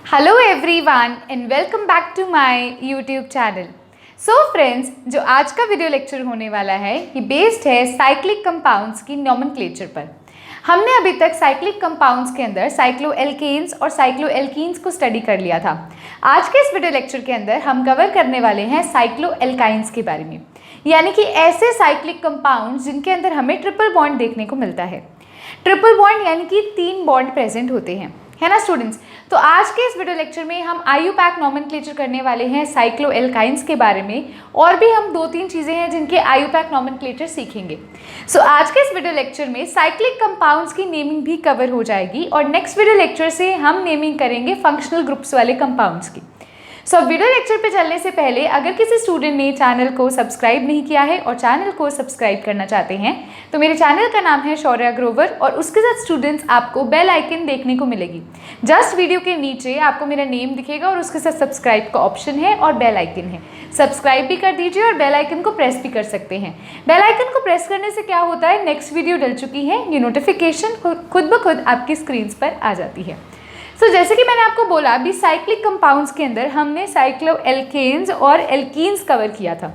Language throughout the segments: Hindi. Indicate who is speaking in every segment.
Speaker 1: Hello everyone and welcome back to my YouTube channel. So friends, जो आज का वीडियो लेक्चर होने वाला है ये बेस्ड है साइक्लिक कंपाउंड्स की नोमेनक्लेचर पर। हमने अभी तक साइक्लिक कंपाउंड्स के अंदर साइक्लोएल्केन्स और साइक्लोएल्कीन्स को स्टडी कर लिया था। आज के इस वीडियो लेक्चर के अंदर हम कवर करने वाले हैं साइक्लोएल्काइंस के बारे में, यानी कि ऐसे साइक्लिक कंपाउंड्स जिनके अंदर हमें ट्रिपल बॉन्ड देखने को मिलता है। ट्रिपल बॉन्ड यानी कि 3 बॉन्ड प्रेजेंट होते हैं, है ना स्टूडेंट्स। तो आज के इस वीडियो लेक्चर में हम आईयूपैक नोमेनक्लेचर करने वाले हैं साइक्लोएल्काइंस के बारे में, और भी हम 2-3 चीज़ें हैं जिनके आईयूपैक नोमेनक्लेचर सीखेंगे। सो आज के इस वीडियो लेक्चर में साइक्लिक कंपाउंड्स की नेमिंग भी कवर हो जाएगी, और नेक्स्ट वीडियो लेक्चर से हम नेमिंग करेंगे फंक्शनल ग्रुप्स वाले कंपाउंड्स की। सो वीडियो लेक्चर पे चलने से पहले अगर किसी स्टूडेंट ने चैनल को सब्सक्राइब नहीं किया है और चैनल को सब्सक्राइब करना चाहते हैं तो मेरे चैनल का नाम है शौर्या ग्रोवर, और उसके साथ स्टूडेंट्स आपको बेल आइकन देखने को मिलेगी। जस्ट वीडियो के नीचे आपको मेरा नेम दिखेगा और उसके साथ सब्सक्राइब का ऑप्शन है और बेल आइकन है। सब्सक्राइब भी कर दीजिए और बेल आइकन को प्रेस भी कर सकते हैं। बेल आइकन को प्रेस करने से क्या होता है, नेक्स्ट वीडियो डल चुकी है ये नोटिफिकेशन खुद ब खुद आपकी स्क्रीन पर आ जाती है। सो जैसे कि मैंने आपको बोला, अभी साइक्लिक कंपाउंड्स के अंदर हमने साइक्लोएल्केन्स और एल्कीन्स कवर किया था।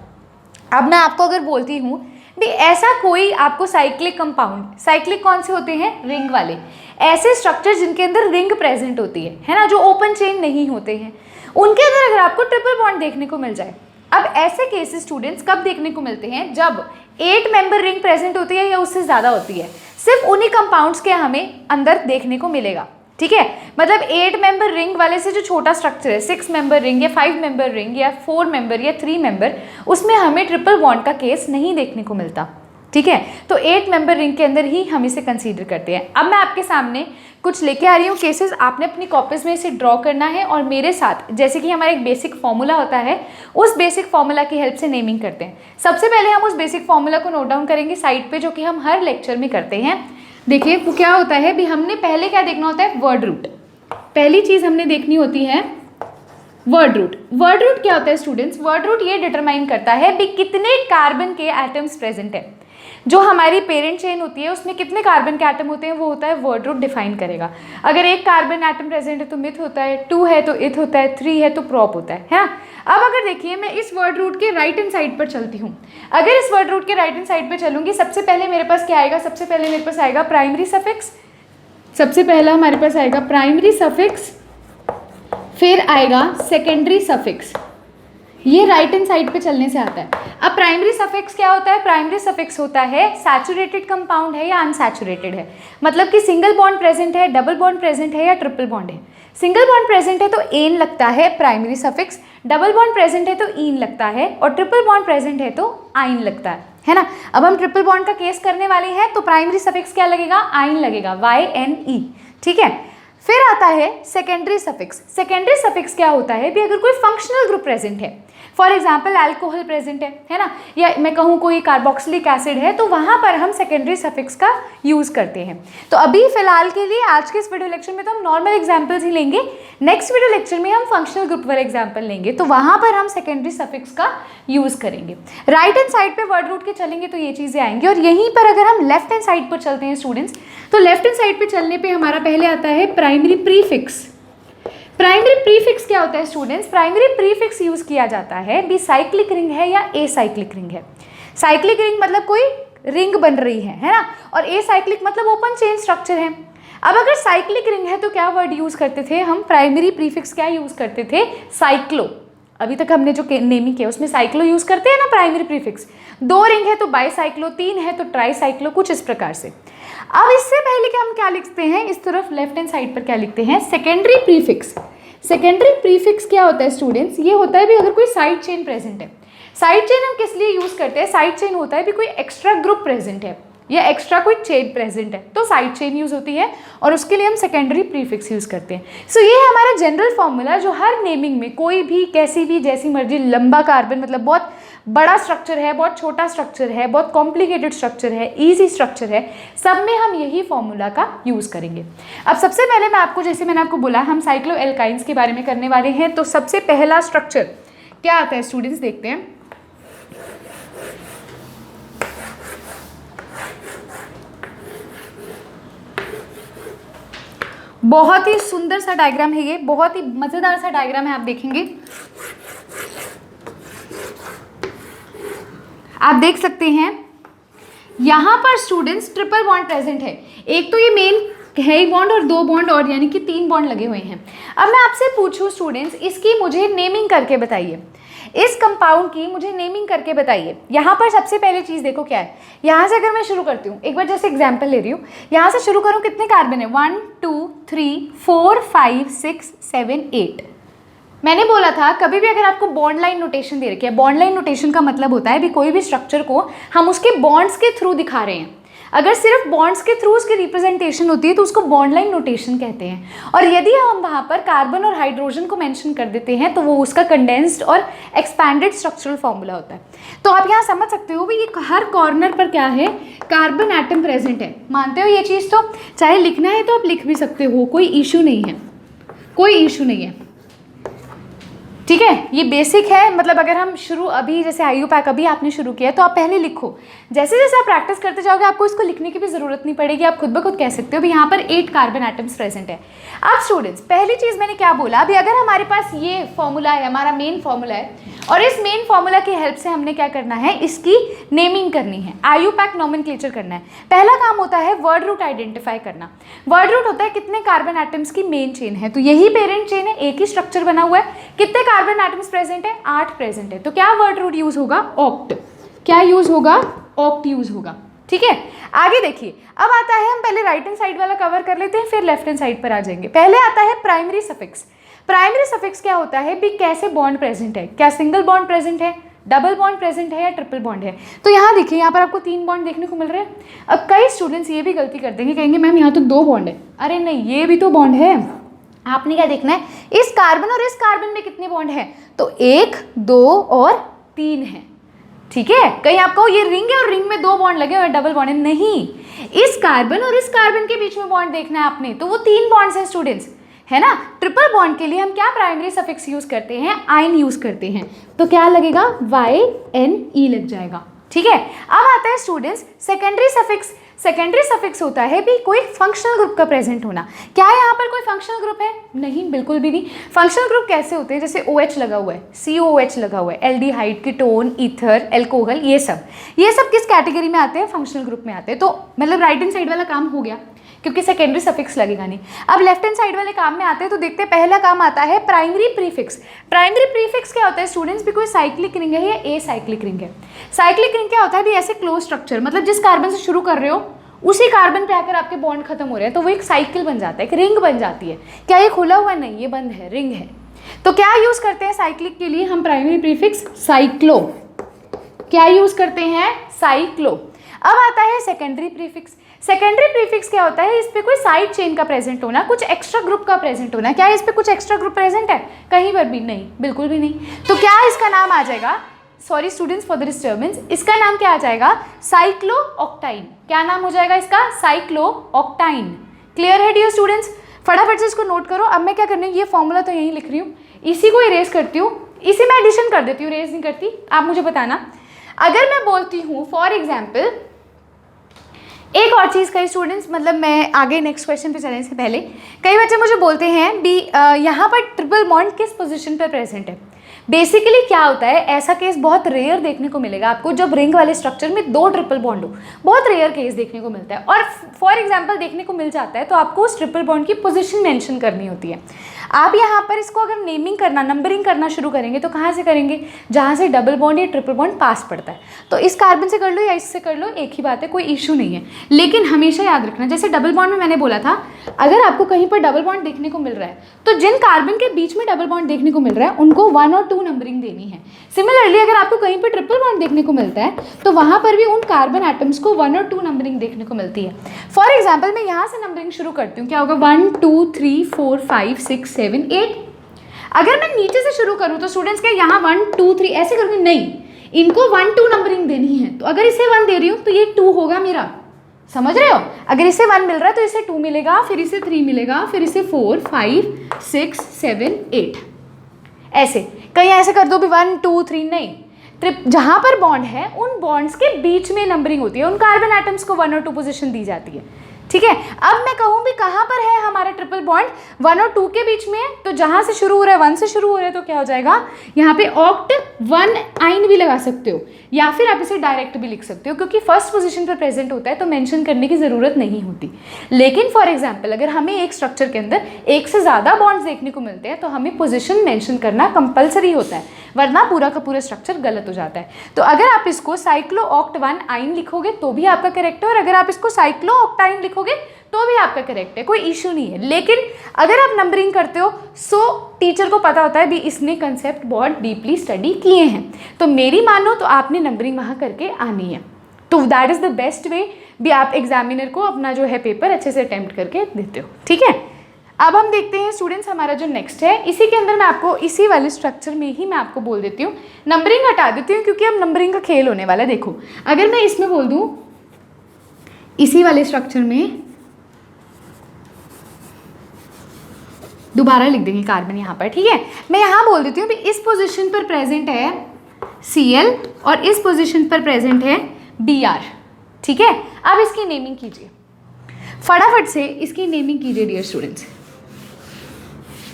Speaker 1: अब मैं आपको अगर बोलती हूँ भी ऐसा कोई आपको साइक्लिक कंपाउंड, साइक्लिक कौन से होते हैं, रिंग वाले, ऐसे स्ट्रक्चर जिनके अंदर रिंग प्रेजेंट होती है ना, जो ओपन चेन नहीं होते हैं, उनके अंदर अगर आपको ट्रिपल बॉन्ड देखने को मिल जाए। अब ऐसे केसेस स्टूडेंट्स कब देखने को मिलते हैं, जब 8 मेंबर रिंग प्रेजेंट होती है या उससे ज़्यादा होती है। सिर्फ उन्हीं कंपाउंड्स के हमें अंदर देखने को मिलेगा, ठीक है। मतलब 8 मेंबर रिंग वाले से जो छोटा स्ट्रक्चर है, 6 मेंबर रिंग या 5 मेंबर रिंग या 4 मेंबर या 3 मेंबर, उसमें हमें ट्रिपल बॉन्ड का केस नहीं देखने को मिलता, ठीक है। तो 8 मेंबर रिंग के अंदर ही हम इसे कंसीडर करते हैं। अब मैं आपके सामने कुछ लेके आ रही हूँ केसेस, आपने अपनी कॉपीज में इसे ड्रॉ करना है और मेरे साथ, जैसे कि हमारा एक बेसिक फॉर्मूला होता है, उस बेसिक फॉर्मूला की हेल्प से नेमिंग करते हैं। सबसे पहले हम उस बेसिक फॉर्मूला को नोट डाउन करेंगे साइड पे, जो कि हम हर लेक्चर में करते हैं। देखिए वो क्या होता है, भी हमने पहले क्या देखना होता है, वर्ड रूट। पहली चीज हमने देखनी होती है वर्ड रूट। वर्ड रूट क्या होता है स्टूडेंट्स, वर्ड रूट ये डिटरमाइन करता है भी कितने कार्बन के एटम्स प्रेजेंट है। जो हमारी पेरेंट चेन होती है उसमें कितने कार्बन के एटम होते हैं, वो होता है वर्ड रूट डिफाइन करेगा। अगर 1 कार्बन एटम प्रेजेंट है तो मिथ होता है, 2 है तो इथ होता है, 3 है तो प्रॉप होता है ना। अब अगर देखिए मैं इस वर्ड रूट के राइट हैंड साइड पर चलती हूँ, अगर इस वर्ड रूट के राइट हैंड साइड पर चलूंगी, सबसे पहले मेरे पास क्या आएगा, सबसे पहले मेरे पास आएगा प्राइमरी सफिक्स। सबसे पहला हमारे पास आएगा प्राइमरी सफिक्स, फिर आएगा सेकेंडरी सफिक्स। ये राइट हैंड साइड पे चलने से आता है। अब प्राइमरी सफिक्स क्या होता है, प्राइमरी सफिक्स होता है सैचुरेटेड कंपाउंड है या अनसैचुरेटेड है, मतलब कि सिंगल बॉन्ड प्रेजेंट है, डबल बॉन्ड प्रेजेंट है या ट्रिपल बॉन्ड है। सिंगल बॉन्ड प्रेजेंट है तो एन लगता है primary suffix, double bond present है तो ईन लगता है, और ट्रिपल बॉन्ड प्रेजेंट है तो आइन लगता है ना। अब हम ट्रिपल बॉन्ड का केस करने वाले हैं तो प्राइमरी सफिक्स क्या लगेगा, आइन लगेगा, YNE, ठीक है। फिर आता है सेकेंडरी सफिक्स। सेकेंडरी सफिक्स क्या होता है भी, अगर कोई फंक्शनल ग्रुप प्रेजेंट है, फॉर एग्जाम्पल अल्कोहल प्रेजेंट है ना, या मैं कहूँ कोई कार्बोक्सिलिक एसिड है, तो वहाँ पर हम सेकेंडरी सफिक्स का यूज़ करते हैं। तो अभी फिलहाल के लिए आज के इस वीडियो लेक्चर में तो हम नॉर्मल एग्जाम्पल्स ही लेंगे, नेक्स्ट वीडियो लेक्चर में हम फंक्शनल ग्रुप वाले एग्जाम्पल लेंगे, तो वहाँ पर हम सेकेंडरी सफिक्स का यूज़ करेंगे। राइट हैंड साइड पे वर्ड रूट के चलेंगे तो ये चीज़ें आएंगी, और यहीं पर अगर हम लेफ्ट हैंड साइड पर चलते हैं स्टूडेंट्स, तो लेफ्ट हैंड साइड पर चलने पर हमारा पहले आता है प्राइमरी प्रीफिक्स। प्राइमरी प्रीफिक्स क्या होता है स्टूडेंट्स, प्राइमरी प्रीफिक्स यूज किया जाता है भी साइक्लिक रिंग है या एसाइक्लिक रिंग है। साइक्लिक रिंग मतलब कोई रिंग बन रही है ना, और एसाइक्लिक मतलब ओपन चेन स्ट्रक्चर है। अब अगर साइक्लिक रिंग है तो क्या वर्ड यूज करते थे हम, प्राइमरी प्रीफिक्स क्या यूज करते थे, साइक्लो। अभी तक हमने जो नेमिंग किया उसमें साइक्लो यूज करते हैं ना प्राइमरी प्रीफिक्स। 2 रिंग है तो बाईसाइक्लो, 3 है तो ट्राईसाइक्लो, कुछ इस प्रकार से। अब इससे पहले कि हम क्या लिखते हैं, इस तरफ लेफ्ट हैंड साइड पर क्या लिखते हैं, सेकेंडरी प्रीफिक्स। सेकेंडरी प्रीफिक्स क्या होता है स्टूडेंट्स, ये होता है भी अगर कोई साइड चेन प्रेजेंट है। साइड चेन हम किस लिए यूज करते हैं, साइड चेन होता है भी कोई एक्स्ट्रा ग्रुप प्रेजेंट है या एक्स्ट्रा कोई चेन प्रेजेंट है तो साइड चेन यूज होती है, और उसके लिए हम सेकेंडरी प्रीफिक्स यूज करते हैं। सो ये है हमारा जनरल फॉर्मूला, जो हर नेमिंग में कोई भी कैसी भी जैसी मर्जी लंबा कार्बन, मतलब बहुत बड़ा स्ट्रक्चर है, बहुत छोटा स्ट्रक्चर है, बहुत कॉम्प्लिकेटेड स्ट्रक्चर है, ईजी स्ट्रक्चर है, सब में हम यही फॉर्मूला का यूज करेंगे। अब सबसे पहले मैं आपको, जैसे मैंने आपको बोला, हम साइक्लोएल्काइंस के बारे में करने वाले हैं, तो सबसे पहला स्ट्रक्चर क्या आता है स्टूडेंट्स, देखते हैं। बहुत ही सुंदर सा डायग्राम है ये, बहुत ही मजेदार सा डायग्राम है, आप देखेंगे, आप देख सकते हैं यहाँ पर स्टूडेंट्स ट्रिपल बॉन्ड प्रेजेंट है। एक तो ये मेन है ही बॉन्ड और 2 बॉन्ड और यानी कि 3 बॉन्ड लगे हुए हैं। अब मैं आपसे पूछूं स्टूडेंट्स, इसकी मुझे नेमिंग करके बताइए, इस कंपाउंड की मुझे नेमिंग करके बताइए। यहाँ पर सबसे पहले चीज़ देखो क्या है, यहाँ से अगर मैं शुरू करती हूँ, एक बार जैसे एग्जाम्पल ले रही हूँ, यहाँ से शुरू करूँ, कितने कार्बन है, 1 2 3 4 5 6 7 8। मैंने बोला था कभी भी अगर आपको बॉन्ड लाइन नोटेशन दे रखी है, बॉन्ड लाइन नोटेशन का मतलब होता है भी कोई भी स्ट्रक्चर को हम उसके बॉन्ड्स के थ्रू दिखा रहे हैं। अगर सिर्फ बॉन्ड्स के थ्रू उसकी रिप्रेजेंटेशन होती है तो उसको बॉन्ड लाइन नोटेशन कहते हैं। और यदि हम वहाँ पर कार्बन और हाइड्रोजन को मेंशन कर देते हैं तो वो उसका कंडेंस्ड और एक्सपैंडेड स्ट्रक्चरल फॉर्मूला होता है। तो आप यहाँ समझ सकते हो भी ये हर कॉर्नर पर क्या है, कार्बन एटम प्रेजेंट है। मानते हो ये चीज़? तो चाहे लिखना है तो आप लिख भी सकते हो, कोई इशू नहीं है, कोई इशू नहीं है, ठीक है। ये बेसिक है, मतलब अगर हम शुरू अभी जैसे IUPAC अभी आपने शुरू किया तो आप पहले लिखो, जैसे जैसे आप प्रैक्टिस करते जाओगे आपको इसको लिखने की भी ज़रूरत नहीं पड़ेगी, आप खुद ब खुद कह सकते हो भी यहाँ पर 8 कार्बन एटम्स प्रेजेंट है। अब स्टूडेंट्स पहली चीज़ मैंने क्या बोला, अभी अगर हमारे पास ये फॉर्मूला है, हमारा मेन फॉर्मूला है, और इस मेन फॉर्मूला की हेल्प से हमने क्या करना है, इसकी नेमिंग करनी है, IUPAC नॉमेनक्लेचर करना है। पहला काम होता है वर्ड रूट आइडेंटिफाई करना। वर्ड रूट होता है कितने कार्बन एटम्स की मेन चेन है, तो यही पेरेंट चेन है, एक ही स्ट्रक्चर बना हुआ है, कितने कार्बन एटम्स प्रेजेंट है, 8 प्रेजेंट है, तो क्या वर्ड रूट यूज होगा, ऑक्ट। क्या यूज होगा, ऑक्ट यूज होगा, ठीक है। आगे देखिए, अब आता है, हम पहले राइट हैंड साइड वाला कवर कर लेते हैं, फिर लेफ्ट हैंड साइड पर आ जाएंगे। पहले आता है प्राइमरी सफिक्स। प्राइमरी सफिक्स क्या होता है भी, कैसे बॉन्ड प्रेजेंट है, क्या सिंगल बॉन्ड प्रेजेंट है, डबल बॉन्ड प्रेजेंट है या ट्रिपल बॉन्ड है। तो यहाँ देखिए, यहाँ पर आपको 3 बॉन्ड देखने को मिल रहे हैं। अब कई स्टूडेंट्स ये भी गलती कर देंगे, कहेंगे मैम यहाँ तो 2 बॉन्ड है। अरे नहीं, ये भी तो बॉन्ड है। आपने क्या देखना है, इस कार्बन और इस कार्बन में कितने बॉन्ड हैं, तो 1 2 और 3 है, ठीक है। कहीं आपको ये रिंग है और रिंग में 2 बॉन्ड लगे हुए, डबल बॉन्ड है, नहीं, इस कार्बन और इस कार्बन के बीच में बॉन्ड देखना है आपने, तो वो 3 बॉन्ड्स हैं स्टूडेंट्स, है ना। ट्रिपल बॉन्ड के लिए हम क्या प्राइमरी सफिक्स यूज करते हैं, आइन यूज करते हैं, तो क्या लगेगा, YNE लग जाएगा, ठीक है। अब आता है students secondary suffix. Secondary suffix होता है भी कोई फंक्शनल ग्रुप का प्रेजेंट होना। क्या यहाँ पर कोई फंक्शनल ग्रुप है, नहीं, बिल्कुल भी नहीं। फंक्शनल ग्रुप कैसे होते हैं, जैसे OH लगा हुआ है, COOH लगा हुआ है, एल्डिहाइड, कीटोन, ईथर, एल्कोहल, ये सब किस कैटेगरी में आते हैं, फंक्शनल ग्रुप में आते हैं। तो मतलब राइट हैंड साइड वाला काम हो गया, क्योंकि सेकेंडरी सफिक्स लगेगा नहीं। अब लेफ्ट हैंड साइड वाले काम में आते हैं, तो देखते हैं पहला काम आता है प्राइमरी प्रीफिक्स। प्राइमरी प्रीफिक्स क्या होता है स्टूडेंट्स, भी कोई साइक्लिक रिंग है या एसाइक्लिक रिंग है। साइक्लिक रिंग क्या होता है भी, ऐसे क्लोज स्ट्रक्चर, मतलब जिस कार्बन से शुरू कर रहे हो उसी कार्बन पे आकर आपके बॉन्ड खत्म हो रहे हैं, तो वो एक साइकिल बन जाता है, एक रिंग बन जाती है। क्या ये खुला हुआ, नहीं, ये बंद है, रिंग है। तो क्या यूज करते हैं साइक्लिक के लिए हम, प्राइमरी प्रीफिक्स साइक्लो। क्या यूज करते हैं, साइक्लो। अब आता है सेकेंडरी प्रीफिक्स। सेकेंडरी प्रीफिक्स क्या होता है, इस पे कोई साइड चेन का प्रेजेंट होना, कुछ एक्स्ट्रा ग्रुप का प्रेजेंट होना। क्या इस पे कुछ एक्स्ट्रा ग्रुप प्रेजेंट है, कहीं पर भी नहीं, बिल्कुल भी नहीं। तो क्या इसका नाम आ जाएगा, sorry students for the disturbance, इसका नाम क्या आ जाएगा, साइक्लोऑक्टाइन। क्या नाम हो जाएगा इसका, साइक्लोऑक्टाइन। क्लियर है डियर स्टूडेंट्स, फटाफट से इसको नोट करो। अब मैं क्या करनी हूँ, ये फॉर्मूला तो यहीं लिख रही हूँ, इसी को इरेज करती हूँ, इसी में एडिशन कर देती हूँ, इरेज नहीं करती। आप मुझे बताना, अगर मैं बोलती हूँ फॉर एग्जाम्पल, एक और चीज़ कई स्टूडेंट्स, मतलब मैं आगे नेक्स्ट क्वेश्चन पे चलने से पहले, कई बच्चे मुझे बोलते हैं भी यहाँ पर ट्रिपल बॉन्ड किस पोजीशन पर प्रेजेंट है। बेसिकली क्या होता है, ऐसा केस बहुत रेयर देखने को मिलेगा आपको, जब रिंग वाले स्ट्रक्चर में 2 ट्रिपल बॉन्ड हो, बहुत रेयर केस देखने को मिलता है। और फॉर एग्जांपल देखने को मिल जाता है तो आपको उस ट्रिपल बॉन्ड की पोजीशन मेंशन करनी होती है। आप यहाँ पर इसको अगर नेमिंग करना, नंबरिंग करना शुरू करेंगे तो कहाँ से करेंगे, जहाँ से डबल बॉन्ड या ट्रिपल बॉन्ड पास पड़ता है। तो इस कार्बन से कर लो या इससे कर लो, एक ही बात है, कोई इशू नहीं है। लेकिन हमेशा याद रखना, जैसे डबल बॉन्ड में मैंने बोला था, अगर आपको कहीं पर डबल बॉन्ड देखने को मिल रहा है तो जिन कार्बन के बीच में डबल बॉन्ड देखने को मिल रहा है उनको 1 और 2 नंबरिंग देनी है। सिमिलरली अगर आपको कहीं पर ट्रिपल बॉन्ड देखने को मिलता है तो वहाँ पर भी उन कार्बन एटम्स को 1 और 2 नंबरिंग देखने को मिलती है। फॉर एग्जाम्पल मैं यहाँ से नंबरिंग शुरू करती हूँ, क्या होगा, 1 2 3 4 5 6 7 8। अगर मैं नीचे से शुरू करूँ तो स्टूडेंट्स क्या, यहाँ 1 2 3 ऐसे करूँगी, नहीं, इनको 1 2 नंबरिंग देनी है। तो अगर इसे 1 दे रही हूँ तो ये 2 होगा मेरा, समझ रहे हो। अगर इसे 1 मिल रहा है तो इसे 2 मिलेगा, फिर इसे 3 मिलेगा, फिर इसे 4 5 6 7 8, ऐसे। कहीं ऐसे कर दो भी 1 2 3, नहीं, ट्रिप जहाँ पर बॉन्ड है उन बॉन्ड्स के बीच में नंबरिंग होती है, उन कार्बन एटम्स को 1 और 2 पोजीशन दी जाती है। ठीक है। अब मैं कहूँ भी कहाँ पर है हमारा ट्रिपल बॉन्ड, 1 और 2 के बीच में, तो जहाँ से शुरू हो रहा है 1 से शुरू हो रहा है तो क्या हो जाएगा, यहाँ पे ऑक्ट 1 आइन भी लगा सकते हो, या फिर आप इसे डायरेक्ट भी लिख सकते हो, क्योंकि फर्स्ट पोजीशन पर प्रेजेंट होता है तो मेंशन करने की ज़रूरत नहीं होती। लेकिन फॉर एग्जाम्पल अगर हमें एक स्ट्रक्चर के अंदर एक से ज़्यादा बॉन्ड्स देखने को मिलते हैं तो हमें पोजिशन मेंशन करना कंपलसरी होता है, वरना पूरा का पूरा स्ट्रक्चर गलत हो जाता है। तो अगर आप इसको साइक्लो ऑक्ट 1 आइन लिखोगे तो भी आपका करेक्ट है, और अगर आप इसको साइक्लो ऑक्टाइन लिखोगे तो भी आपका करेक्ट है, कोई इशू नहीं है। लेकिन अगर आप नंबरिंग करते हो सो टीचर को पता होता है भी इसने कंसेप्ट बहुत डीपली स्टडी किए हैं, तो मेरी मानो तो आपने नंबरिंग वहाँ करके आनी है। तो that is the best way भी आप एग्जामिनर को अपना जो है पेपर अच्छे से अटेम्प्ट करके देते हो, ठीक है। अब हम देखते हैं स्टूडेंट्स हमारा जो नेक्स्ट है, इसी के अंदर मैं आपको इसी वाले स्ट्रक्चर में ही मैं आपको बोल देती हूँ, नंबरिंग हटा देती हूँ क्योंकि अब नंबरिंग का खेल होने वाला है। देखो अगर मैं इसमें बोल दूँ इसी वाले स्ट्रक्चर में, दोबारा लिख देंगे कार्बन यहाँ पर, ठीक है। मैं यहाँ बोल देती हूँ भी इस पोजीशन पर प्रेजेंट है Cl और इस पोजीशन पर प्रेजेंट है Br, ठीक है। अब इसकी नेमिंग कीजिए, फटाफट से इसकी नेमिंग कीजिए डियर स्टूडेंट्स।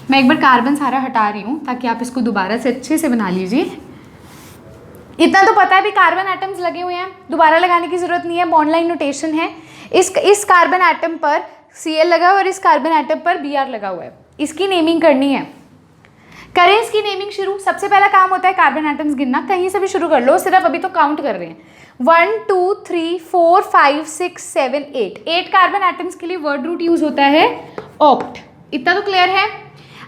Speaker 1: मैं एक बार कार्बन सारा हटा रही हूँ ताकि आप इसको दोबारा से अच्छे से बना लीजिए। इतना तो पता है भी कार्बन एटम्स लगे हुए हैं, दोबारा लगाने की जरूरत नहीं है, बॉन्ड लाइन नोटेशन है। इस कार्बन एटम पर Cl लगा हुआ है और इस कार्बन एटम पर Br लगा हुआ है, इसकी नेमिंग करनी है। करें इसकी नेमिंग शुरू। सबसे पहला काम होता है कार्बन एटम्स गिनना, कहीं से भी शुरू कर लो, सिर्फ अभी तो काउंट कर रहे हैं। 1 2 3 4 5 6 7 8 कार्बन एटम्स के लिए वर्ड रूट यूज होता है ऑक्ट, इतना तो क्लियर है।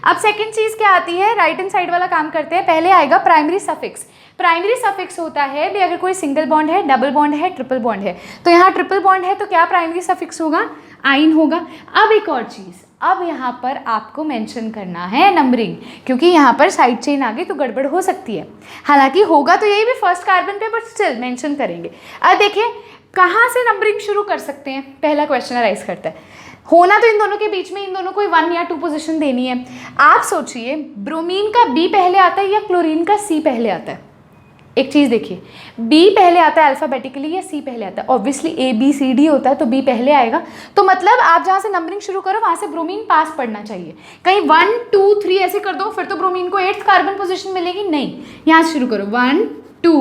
Speaker 1: अब सेकंड चीज क्या आती है, राइट हैंड साइड वाला काम करते हैं। पहले आएगा प्राइमरी सफिक्स। प्राइमरी सफिक्स होता है भी अगर कोई सिंगल बॉन्ड है, डबल बॉन्ड है, ट्रिपल बॉन्ड है, तो यहाँ ट्रिपल बॉन्ड है तो क्या प्राइमरी सफिक्स होगा, आइन होगा। अब एक और चीज़, अब यहाँ पर आपको मेंशन करना है नंबरिंग, क्योंकि यहाँ पर साइड चेन आ गई तो गड़बड़ हो सकती है। हालांकि होगा तो यही भी फर्स्ट कार्बन पे, बट स्टिल मेंशन करेंगे। अब देखिए कहाँ से नंबरिंग शुरू कर सकते हैं, पहला क्वेश्चन अराइज करता है। होना तो इन दोनों के बीच में, इन दोनों को 1 या 2 पोजीशन देनी है। आप सोचिए ब्रोमीन का B पहले आता है या क्लोरीन का C पहले आता है। एक चीज़ देखिए, B पहले आता है अल्फ़ाबेटिकली या C पहले आता है। ऑब्वियसली ABCD होता है तो B पहले आएगा, तो मतलब आप जहाँ से नंबरिंग शुरू करो वहाँ से ब्रोमीन पास पड़ना चाहिए। कहीं 1 2 3 ऐसे कर दो फिर तो ब्रोमीन को 8th कार्बन पोजीशन मिलेगी, नहीं, यहाँ से शुरू करो 1 2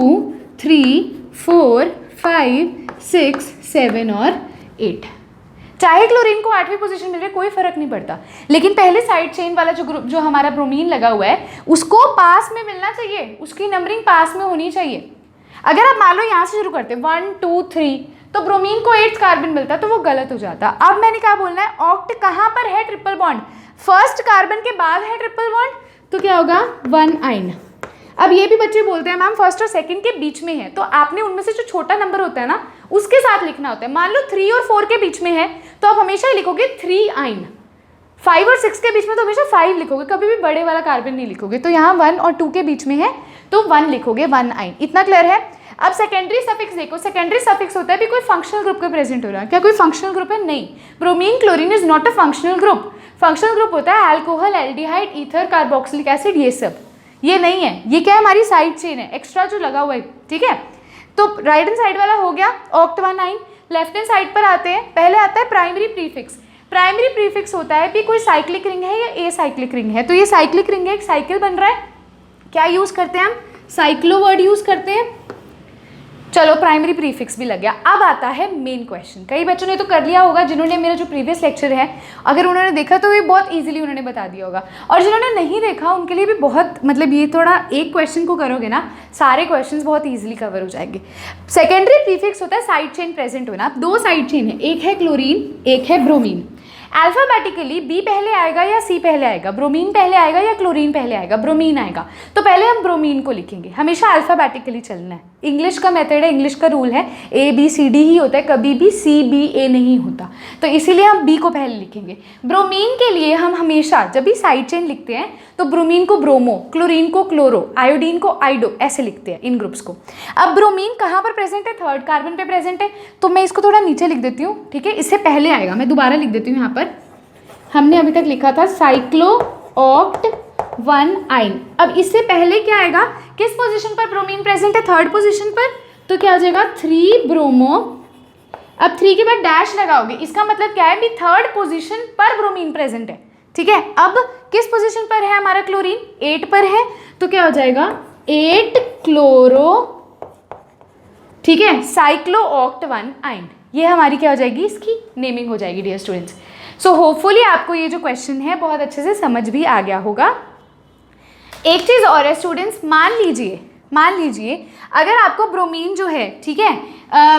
Speaker 1: 3 4 5 6 7 और 8। चाहे क्लोरीन को 8वीं पोजीशन मिल रही है कोई फर्क नहीं पड़ता, लेकिन पहले साइड चेन वाला जो ग्रुप जो हमारा ब्रोमीन लगा हुआ है उसको पास में मिलना चाहिए, उसकी नंबरिंग पास में होनी चाहिए। अगर आप मान लो यहाँ से शुरू करते 1 2 3 तो ब्रोमीन को 8th कार्बन मिलता तो वो गलत हो जाता। अब मैंने क्या बोलना है, ऑक्ट कहाँ पर है, ट्रिपल बॉन्ड, फर्स्ट कार्बन के बाद है ट्रिपल बॉन्ड, तो क्या होगा 1 आइन। अब ये भी बच्चे बोलते हैं मैम फर्स्ट और सेकंड के बीच में है, तो आपने उनमें से जो छोटा नंबर होता है ना उसके साथ लिखना होता है। मान लो 3 और 4 के बीच में है तो आप हमेशा ही लिखोगे 3 आइन। 5 और 6 के बीच में तो हमेशा 5 लिखोगे, कभी भी बड़े वाला कार्बन नहीं लिखोगे। तो यहाँ 1 और 2 के बीच में है तो 1 लिखोगे, 1 आइन। इतना क्लियर है। अब सेकेंडरी सफिक्स देखो, सेकेंडरी सफिक्स होता है भी कोई फंक्शनल ग्रुप का प्रेजेंट हो रहा है। क्या कोई फंक्शनल ग्रुप है? नहीं, bromine chlorine is not a functional group. Functional group होता है alcohol, aldehyde, ether, carboxylic acid, ये सब। ये नहीं है, ये क्या है, हमारी साइड चेन है, एक्स्ट्रा जो लगा हुआ है, ठीक है। तो राइट हैंड साइड वाला हो गया ऑक्ट 1 आइन। लेफ्ट हैंड साइड पर आते हैं, पहले आता है प्राइमरी प्रीफिक्स। प्राइमरी प्रीफिक्स होता है कि कोई साइक्लिक रिंग है या ए साइक्लिक रिंग है, तो ये साइक्लिक रिंग है, एक साइकिल बन रहा है, क्या यूज करते हैं हम, साइक्लो वर्ड यूज करते हैं। चलो प्राइमरी प्रीफिक्स भी लग गया। अब आता है मेन क्वेश्चन। कई बच्चों ने तो कर लिया होगा, जिन्होंने मेरा जो प्रीवियस लेक्चर है अगर उन्होंने देखा तो ये बहुत इजीली उन्होंने बता दिया होगा, और जिन्होंने नहीं देखा उनके लिए भी बहुत, मतलब ये थोड़ा एक क्वेश्चन को करोगे ना सारे क्वेश्चंस बहुत इजीली कवर हो जाएंगे। सेकेंडरी प्रीफिक्स होता है साइड चेन प्रेजेंट होना। दो साइड चेन है, एक है क्लोरीन, एक है ब्रोमीन। अल्फाबेटिकली बी पहले आएगा या सी पहले आएगा, ब्रोमीन पहले आएगा या क्लोरीन पहले आएगा, ब्रोमीन आएगा। तो पहले हम ब्रोमीन को लिखेंगे, हमेशा अल्फाबेटिकली चलना है। इंग्लिश का मेथड है, इंग्लिश का रूल है, ए बी सी डी ही होता है, कभी भी सी बी ए नहीं होता, तो इसीलिए हम बी को पहले लिखेंगे। ब्रोमीन के लिए हम हमेशा जब भी साइड चेन लिखते हैं तो ब्रोमीन को ब्रोमो, क्लोरीन को क्लोरो, आयोडीन को आइडो, ऐसे लिखते हैं इन ग्रुप्स को। अब ब्रोमीन कहाँ पर प्रेजेंट है, थर्ड कार्बन पे प्रेजेंट है, तो मैं इसको थोड़ा नीचे लिख देती हूँ, ठीक है, इससे पहले आएगा। मैं दोबारा लिख देती हूँ, यहाँ पर हमने अभी तक लिखा था साइक्लो ऑक्ट 1 आइन। अब इससे पहले क्या आएगा, किस पोजीशन पर ब्रोमीन प्रेजेंट है, थर्ड पोजीशन पर, तो क्या आ जाएगा 3 ब्रोमो अब 3 के बाद डैश लगाओगे, इसका मतलब क्या है भी थर्ड पोजीशन पर ब्रोमीन प्रेजेंट है, ठीक है। अब किस पोजीशन पर है हमारा क्लोरीन, 8 पर है, तो क्या हो जाएगा 8 क्लोरो, ठीक है, साइक्लोऑक्ट 1 आइन। ये हमारी क्या हो जाएगी, इसकी नेमिंग हो जाएगी डियर स्टूडेंट्स। सो होपफुली आपको ये जो क्वेश्चन है बहुत अच्छे से समझ भी आ गया होगा। एक चीज़ और है स्टूडेंट्स, मान लीजिए अगर आपको ब्रोमीन जो है, ठीक है,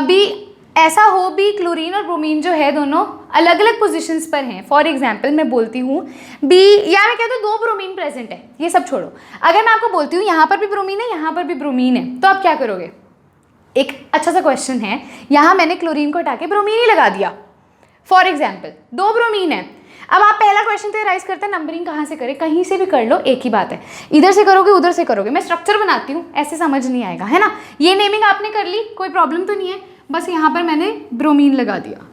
Speaker 1: भी ऐसा हो भी क्लोरीन और ब्रोमीन जो है दोनों अलग अलग पोजीशंस पर हैं। फॉर एग्जांपल मैं बोलती हूँ बी, या मैं कहती हूँ 2 ब्रोमीन प्रेजेंट है, ये सब छोड़ो, अगर मैं आपको बोलती हूँ यहाँ पर भी ब्रोमीन है, यहाँ पर भी ब्रोमीन है, तो आप क्या करोगे। एक अच्छा सा क्वेश्चन है, यहाँ मैंने क्लोरीन को हटा के ब्रोमीन ही लगा दिया। फॉर एग्जाम्पल 2 ब्रोमीन है, अब आप पहला क्वेश्चन तो राइज करते हैं नंबरिंग कहाँ से करें, कहीं से भी कर लो, एक ही बात है, इधर से करोगे उधर से करोगे, मैं स्ट्रक्चर बनाती हूँ, ऐसे समझ नहीं आएगा, है ना। ये नेमिंग आपने कर ली, कोई प्रॉब्लम तो नहीं है, बस यहाँ पर मैंने ब्रोमीन लगा दिया।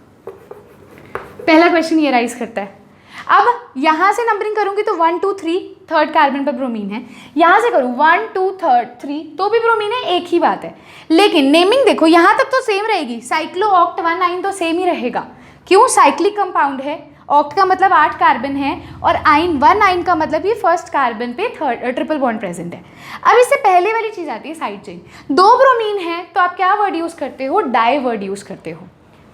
Speaker 1: पहला क्वेश्चन ये राइज करता है। अब यहाँ से नंबरिंग करूँगी तो 1 2 3 थर्ड कार्बन पर ब्रोमीन है, यहाँ से करूँ 1 2 3 तो भी ब्रोमीन है, एक ही बात है। लेकिन नेमिंग देखो यहाँ तक तो सेम रहेगी, साइक्लोऑक्ट 1 आइन तो सेम ही रहेगा, क्यों, साइक्लिक कंपाउंड है, ऑक्ट का मतलब 8 कार्बन है, और आइन 1 आइन का मतलब ये फर्स्ट कार्बन पे ट्रिपल बॉन्ड प्रेजेंट है। अब इससे पहले वाली चीज़ आती है साइड चेन। 2 ब्रोमीन है तो आप क्या वर्ड यूज़ करते हो, डाई वर्ड यूज़ करते हो,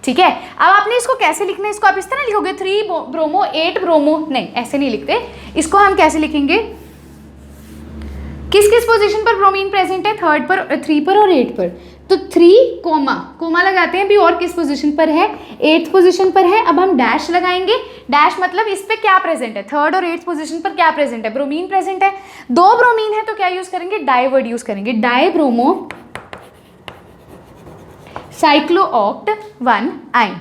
Speaker 1: ठीक है। अब आपने इसको कैसे लिखना है, इसको आप इस तरह लिखोगे 3 ब्रोमो 8 ब्रोमो, नहीं ऐसे नहीं लिखते, इसको हम कैसे लिखेंगे, किस किस पोजीशन पर ब्रोमीन प्रेजेंट है, 3rd पर, 3 पर और 8 पर, तो 3 कोमा लगाते हैं भी, और किस पोजीशन पर है, 8th पोजीशन पर है। अब हम डैश लगाएंगे, डैश मतलब इस पे क्या प्रेजेंट है, 3rd और 8th पोजीशन पर क्या प्रेजेंट है, ब्रोमीन प्रेजेंट है। 2 ब्रोमीन है तो क्या यूज करेंगे, डाई वर्ड यूज करेंगे, डाई ब्रोमो साइक्लोऑक्ट 1 आइन।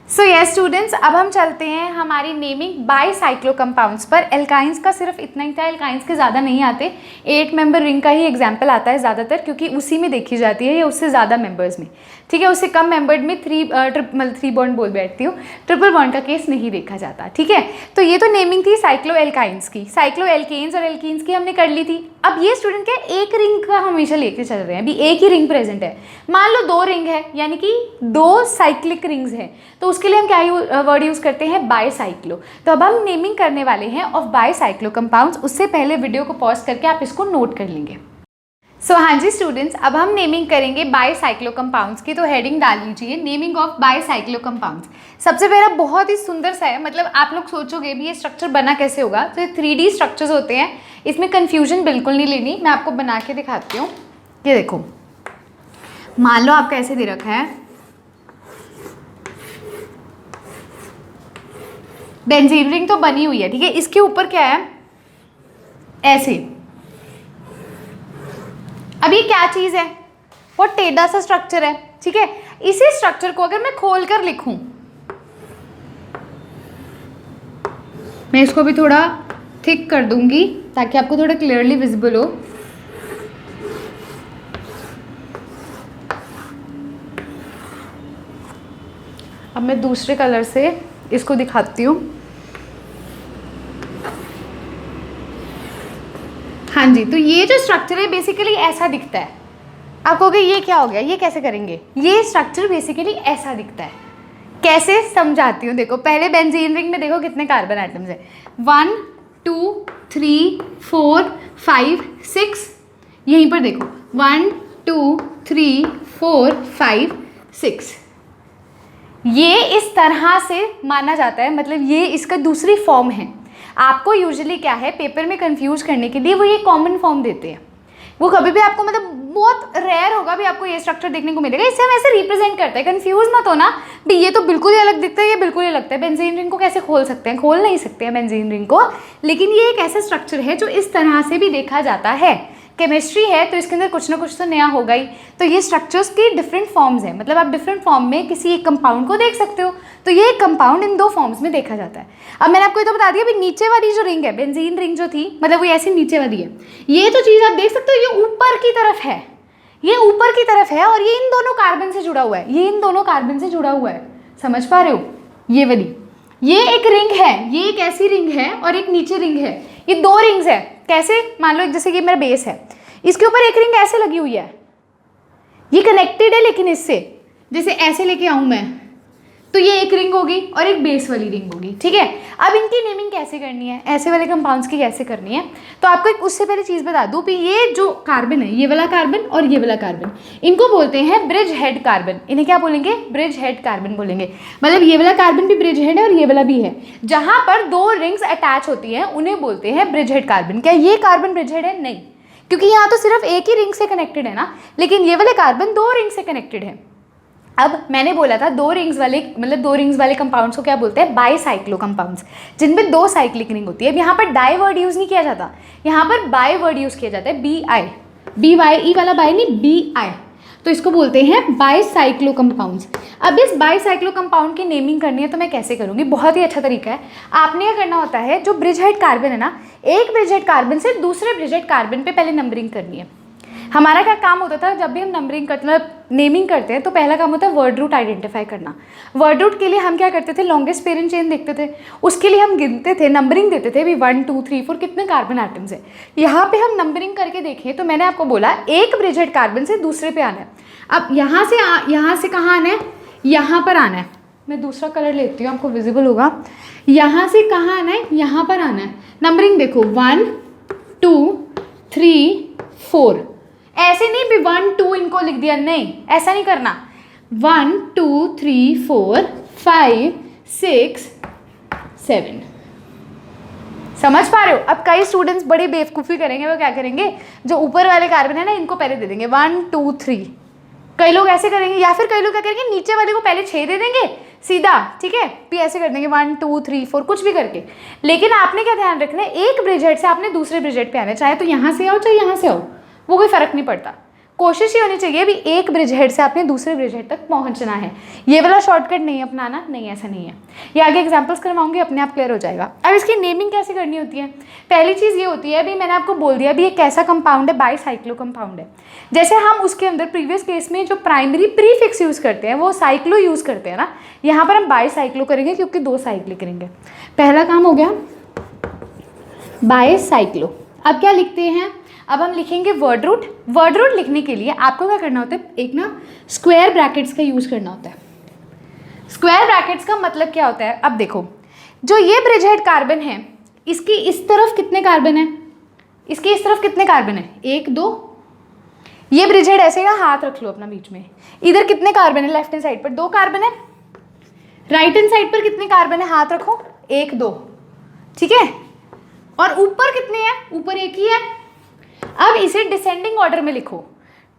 Speaker 1: सो यस स्टूडेंट्स, अब हम चलते हैं हमारी नेमिंग बाई साइक्लो कंपाउंड्स पर। एल्काइंस का सिर्फ इतना ही था, एल्काइंस के ज़्यादा नहीं आते, 8 मेंबर रिंग का ही एग्जाम्पल आता है ज़्यादातर, क्योंकि उसी में देखी जाती है या उससे ज़्यादा मेंबर्स में, ठीक है। उससे कम मेंबर्ड में 3 बॉन्ड बोल बैठती हूँ, ट्रिपल बॉन्ड का केस नहीं देखा जाता, ठीक है। तो ये तो नेमिंग थी साइक्लो एल्काइंस की, साइक्लो एल्केन्स और एल्कीन्स की हमने कर ली थी। अब ये स्टूडेंट क्या एक रिंग का हमेशा लेके चल रहे हैं, अभी एक ही रिंग प्रेजेंट है, मान लो 2 रिंग है, यानी कि 2 साइक्लिक रिंग्स हैं, तो उसके लिए हम क्या वर्ड यूज़ करते हैं, बाईसाइक्लो। तो अब हम नेमिंग करने वाले हैं ऑफ बाईसाइक्लो कंपाउंड्स, उससे पहले वीडियो को पॉज करके आप इसको नोट कर लेंगे। सो हाँ जी स्टूडेंट्स, अब हम नेमिंग करेंगे बाईसाइक्लो कंपाउंड्स की, तो हेडिंग डाल लीजिए नेमिंग ऑफ बाईसाइक्लो कंपाउंड्स। सबसे पहला बहुत ही सुंदर सा है, मतलब आप लोग सोचोगे भी ये स्ट्रक्चर बना कैसे होगा, तो ये 3D स्ट्रक्चर्स होते हैं, इसमें कन्फ्यूजन बिल्कुल नहीं लेनी, मैं आपको बना के दिखाती हूँ। ये देखो, मान लो आपका ऐसे दे रखा है, बेंजीन रिंग तो बनी हुई है, ठीक है, इसके ऊपर क्या है ऐसे, अब ये क्या चीज़ है, वो टेढ़ा सा स्ट्रक्चर है, ठीक है। इसी स्ट्रक्चर को अगर मैं खोल कर लिखूं, मैं इसको भी थोड़ा थिक कर दूंगी ताकि आपको थोड़ा क्लियरली विजिबल हो। अब मैं दूसरे कलर से इसको दिखाती हूँ। हाँ जी, तो ये जो स्ट्रक्चर है बेसिकली ऐसा दिखता है। आप कहोगे ये क्या हो गया, ये कैसे करेंगे, ये स्ट्रक्चर बेसिकली ऐसा दिखता है। कैसे समझाती हूँ, देखो पहले बेंजीन रिंग में देखो कितने कार्बन एटम्स है, 1 2 3 4 5 6, यहीं पर देखो 1 2 3 4 5 6, ये इस तरह से माना जाता है, मतलब ये इसका दूसरी फॉर्म है। आपको यूजुअली क्या है, पेपर में कंफ्यूज करने के लिए वो ये कॉमन फॉर्म देते हैं, वो कभी भी आपको मतलब बहुत रेयर होगा भी आपको ये स्ट्रक्चर देखने को मिलेगा, इससे हम ऐसे रिप्रेजेंट करते हैं। कंफ्यूज मत होना भी ये तो बिल्कुल ही अलग दिखता है, ये बिल्कुल ही लगता है। बेंजीन रिंग को कैसे खोल सकते हैं, खोल नहीं सकते हैं बेंजीन रिंग को, लेकिन ये एक ऐसा स्ट्रक्चर है जो इस तरह से भी देखा जाता है। केमिस्ट्री है तो इसके अंदर कुछ ना कुछ तो नया होगा ही, तो ये स्ट्रक्चर्स की डिफरेंट फॉर्म्स हैं, मतलब आप डिफरेंट फॉर्म में किसी एक कंपाउंड को देख सकते हो, तो ये एक कंपाउंड इन 2 फॉर्म्स में देखा जाता है। अब मैंने आपको ये तो बता दिया, अभी नीचे वाली जो रिंग है, बेंजीन रिंग जो थी, मतलब वो ऐसी नीचे वाली है, ये जो चीज़ आप देख सकते हो ये ऊपर की तरफ है, ये ऊपर की तरफ है, और ये इन दोनों कार्बन से जुड़ा हुआ है, ये इन दोनों कार्बन से जुड़ा हुआ है, समझ पा रहे हो, ये वाली, ये एक रिंग है, ये एक ऐसी रिंग है और एक नीचे रिंग है, ये 2 रिंग्स है। कैसे, मान लो एक जैसे कि मेरा बेस है, इसके ऊपर एक रिंग ऐसे लगी हुई है, ये कनेक्टेड है लेकिन इससे, जैसे ऐसे लेके आऊँ मैं तो ये एक रिंग होगी और एक बेस वाली रिंग होगी, ठीक है। अब इनकी नेमिंग कैसे करनी है, ऐसे वाले कंपाउंड्स की कैसे करनी है, तो आपको एक उससे पहले चीज़ बता दूँ कि ये जो कार्बन है, ये वाला कार्बन और ये वाला कार्बन, इनको बोलते हैं ब्रिज हेड कार्बन। इन्हें क्या बोलेंगे, ब्रिज हेड कार्बन बोलेंगे। मतलब ये वाला कार्बन भी ब्रिज हेड है और ये वाला भी है। जहाँ पर दो रिंग्स अटैच होती हैं उन्हें बोलते हैं ब्रिज हेड कार्बन। क्या ये कार्बन ब्रिज हेड है? नहीं, क्योंकि यहाँ तो सिर्फ एक ही रिंग से कनेक्टेड है ना, लेकिन ये वाले कार्बन दो रिंग से कनेक्टेड है। अब मैंने बोला था दो रिंग्स वाले कंपाउंड्स को क्या बोलते हैं, बाईसाइक्लो कंपाउंड्स, जिनमें दो साइक्लिक रिंग होती है। अब यहाँ पर डाई वर्ड यूज़ नहीं किया जाता, यहाँ पर बाई वर्ड यूज़ किया जाता है, BI वाला बाई नहीं, BI, तो इसको बोलते हैं बाईसाइक्लो कंपाउंड्स। अब इस बाईसाइक्लो कंपाउंड की नेमिंग करनी है तो मैं कैसे करूँगी, बहुत ही अच्छा तरीका है। आपने क्या करना होता है, जो ब्रिज हेड कार्बन है ना, एक ब्रिज हेड कार्बन से दूसरे ब्रिज हेड कार्बन पे पहले नंबरिंग करनी है। हमारा क्या काम होता था, जब भी हम नंबरिंग करते मतलब नेमिंग करते हैं तो पहला काम होता है वर्ड रूट आइडेंटिफाई करना। वर्ड रूट के लिए हम क्या करते थे, लॉन्गेस्ट पेरेंट चेन देखते थे, उसके लिए हम गिनते थे, नंबरिंग देते थे भी 1 2 3 4 कितने कार्बन एटम्स है। यहाँ पे हम नंबरिंग करके देखें तो मैंने आपको बोला एक ब्रिज हेड कार्बन से दूसरे पे आना है। अब यहाँ से कहाँ आना है, यहाँ पर आना है। मैं दूसरा कलर लेती हूँ, आपको विजिबल होगा। यहाँ से कहाँ आना है, यहाँ पर आना है। नंबरिंग देखो 1 2 3 4, ऐसे नहीं भी 1 2 इनको लिख दिया, नहीं ऐसा नहीं करना। 1 2 3 4 5 6 7, समझ पा रहे हो। अब कई स्टूडेंट्स बड़ी बेवकूफ़ी करेंगे, वो क्या करेंगे, जो ऊपर वाले कार्बन है ना इनको पहले दे देंगे 1 2 3। कई लोग ऐसे करेंगे, या फिर कई लोग क्या करेंगे, नीचे वाले को पहले 6 दे देंगे सीधा, ठीक है, फिर ऐसे कर देंगे 1 2 3 4 कुछ भी करके। लेकिन आपने क्या ध्यान रखना है, एक ब्रिज हेड से आपने दूसरे ब्रिज हेड पे आना है, चाहे तो यहाँ से आओ चाहे यहाँ से आओ, वो कोई फर्क नहीं पड़ता। कोशिश ही होनी चाहिए भी एक ब्रिज हेड से आपने दूसरे ब्रिज हेड तक पहुंचना है। ये वाला शॉर्टकट नहीं अपनाना, नहीं ऐसा नहीं है। ये आगे एग्जांपल्स करवाऊंगी, अपने आप क्लियर हो जाएगा। अब इसकी नेमिंग कैसे करनी होती है, पहली चीज़ ये होती है, अभी मैंने आपको बोल दिया भी ये कैसा कंपाउंड है, बाईसाइक्लो कंपाउंड है। जैसे हम उसके अंदर प्रीवियस केस में जो प्राइमरी प्रीफिक्स यूज़ करते हैं वो साइक्लो यूज़ करते हैं ना, यहाँ पर हम बाईसाइक्लो करेंगे क्योंकि दो साइक्लिक करेंगे। पहला काम हो गया बाईसाइक्लो। अब क्या लिखते हैं, अब हम लिखेंगे वर्ड रूट। वर्ड रूट लिखने के लिए आपको क्या करना होता है, एक ना स्क्वायर ब्रैकेट्स का यूज़ करना होता है। स्क्वायर ब्रैकेट्स का मतलब क्या होता है, अब देखो जो ये ब्रिज हेड कार्बन है, इसकी इस तरफ कितने कार्बन है, इसकी इस तरफ कितने कार्बन है, 1 2। ये ब्रिज हेड ऐसे का हाथ रख लो अपना बीच में, इधर कितने कार्बन है, लेफ्ट हैंड साइड पर 2 कार्बन है, राइट हैंड साइड पर कितने कार्बन है, हाथ रखो 1 2, ठीक है। और ऊपर कितने हैं, ऊपर एक ही है। अब इसे डिसेंडिंग ऑर्डर में लिखो,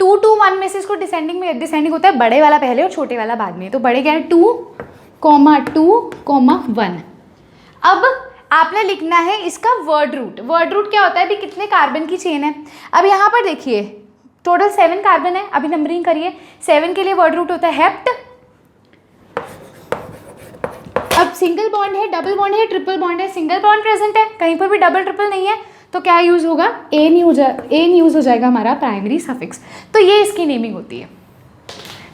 Speaker 1: 2 2 1 में से इसको डिसेंडिंग होता है, बड़े वाला पहले और छोटे वाला बाद में। तो बड़े क्या है 2 2 1। अब आपने लिखना है इसका वर्ड रूट। वर्ड रूट क्या होता है, अभी कितने कार्बन की चेन है। अब यहाँ पर देखिए टोटल 7 कार्बन है, अभी नंबरिंग करिए। 7 के लिए वर्ड रूट होता है हेप्ट। अब सिंगल बॉन्ड है, डबल बॉन्ड है, ट्रिपल बॉन्ड है, सिंगल बॉन्ड प्रेजेंट है, कहीं पर भी डबल ट्रिपल नहीं है, तो क्या यूज़ होगा, एन यूज़ हो जाएगा हमारा प्राइमरी सफिक्स। तो ये इसकी नेमिंग होती है,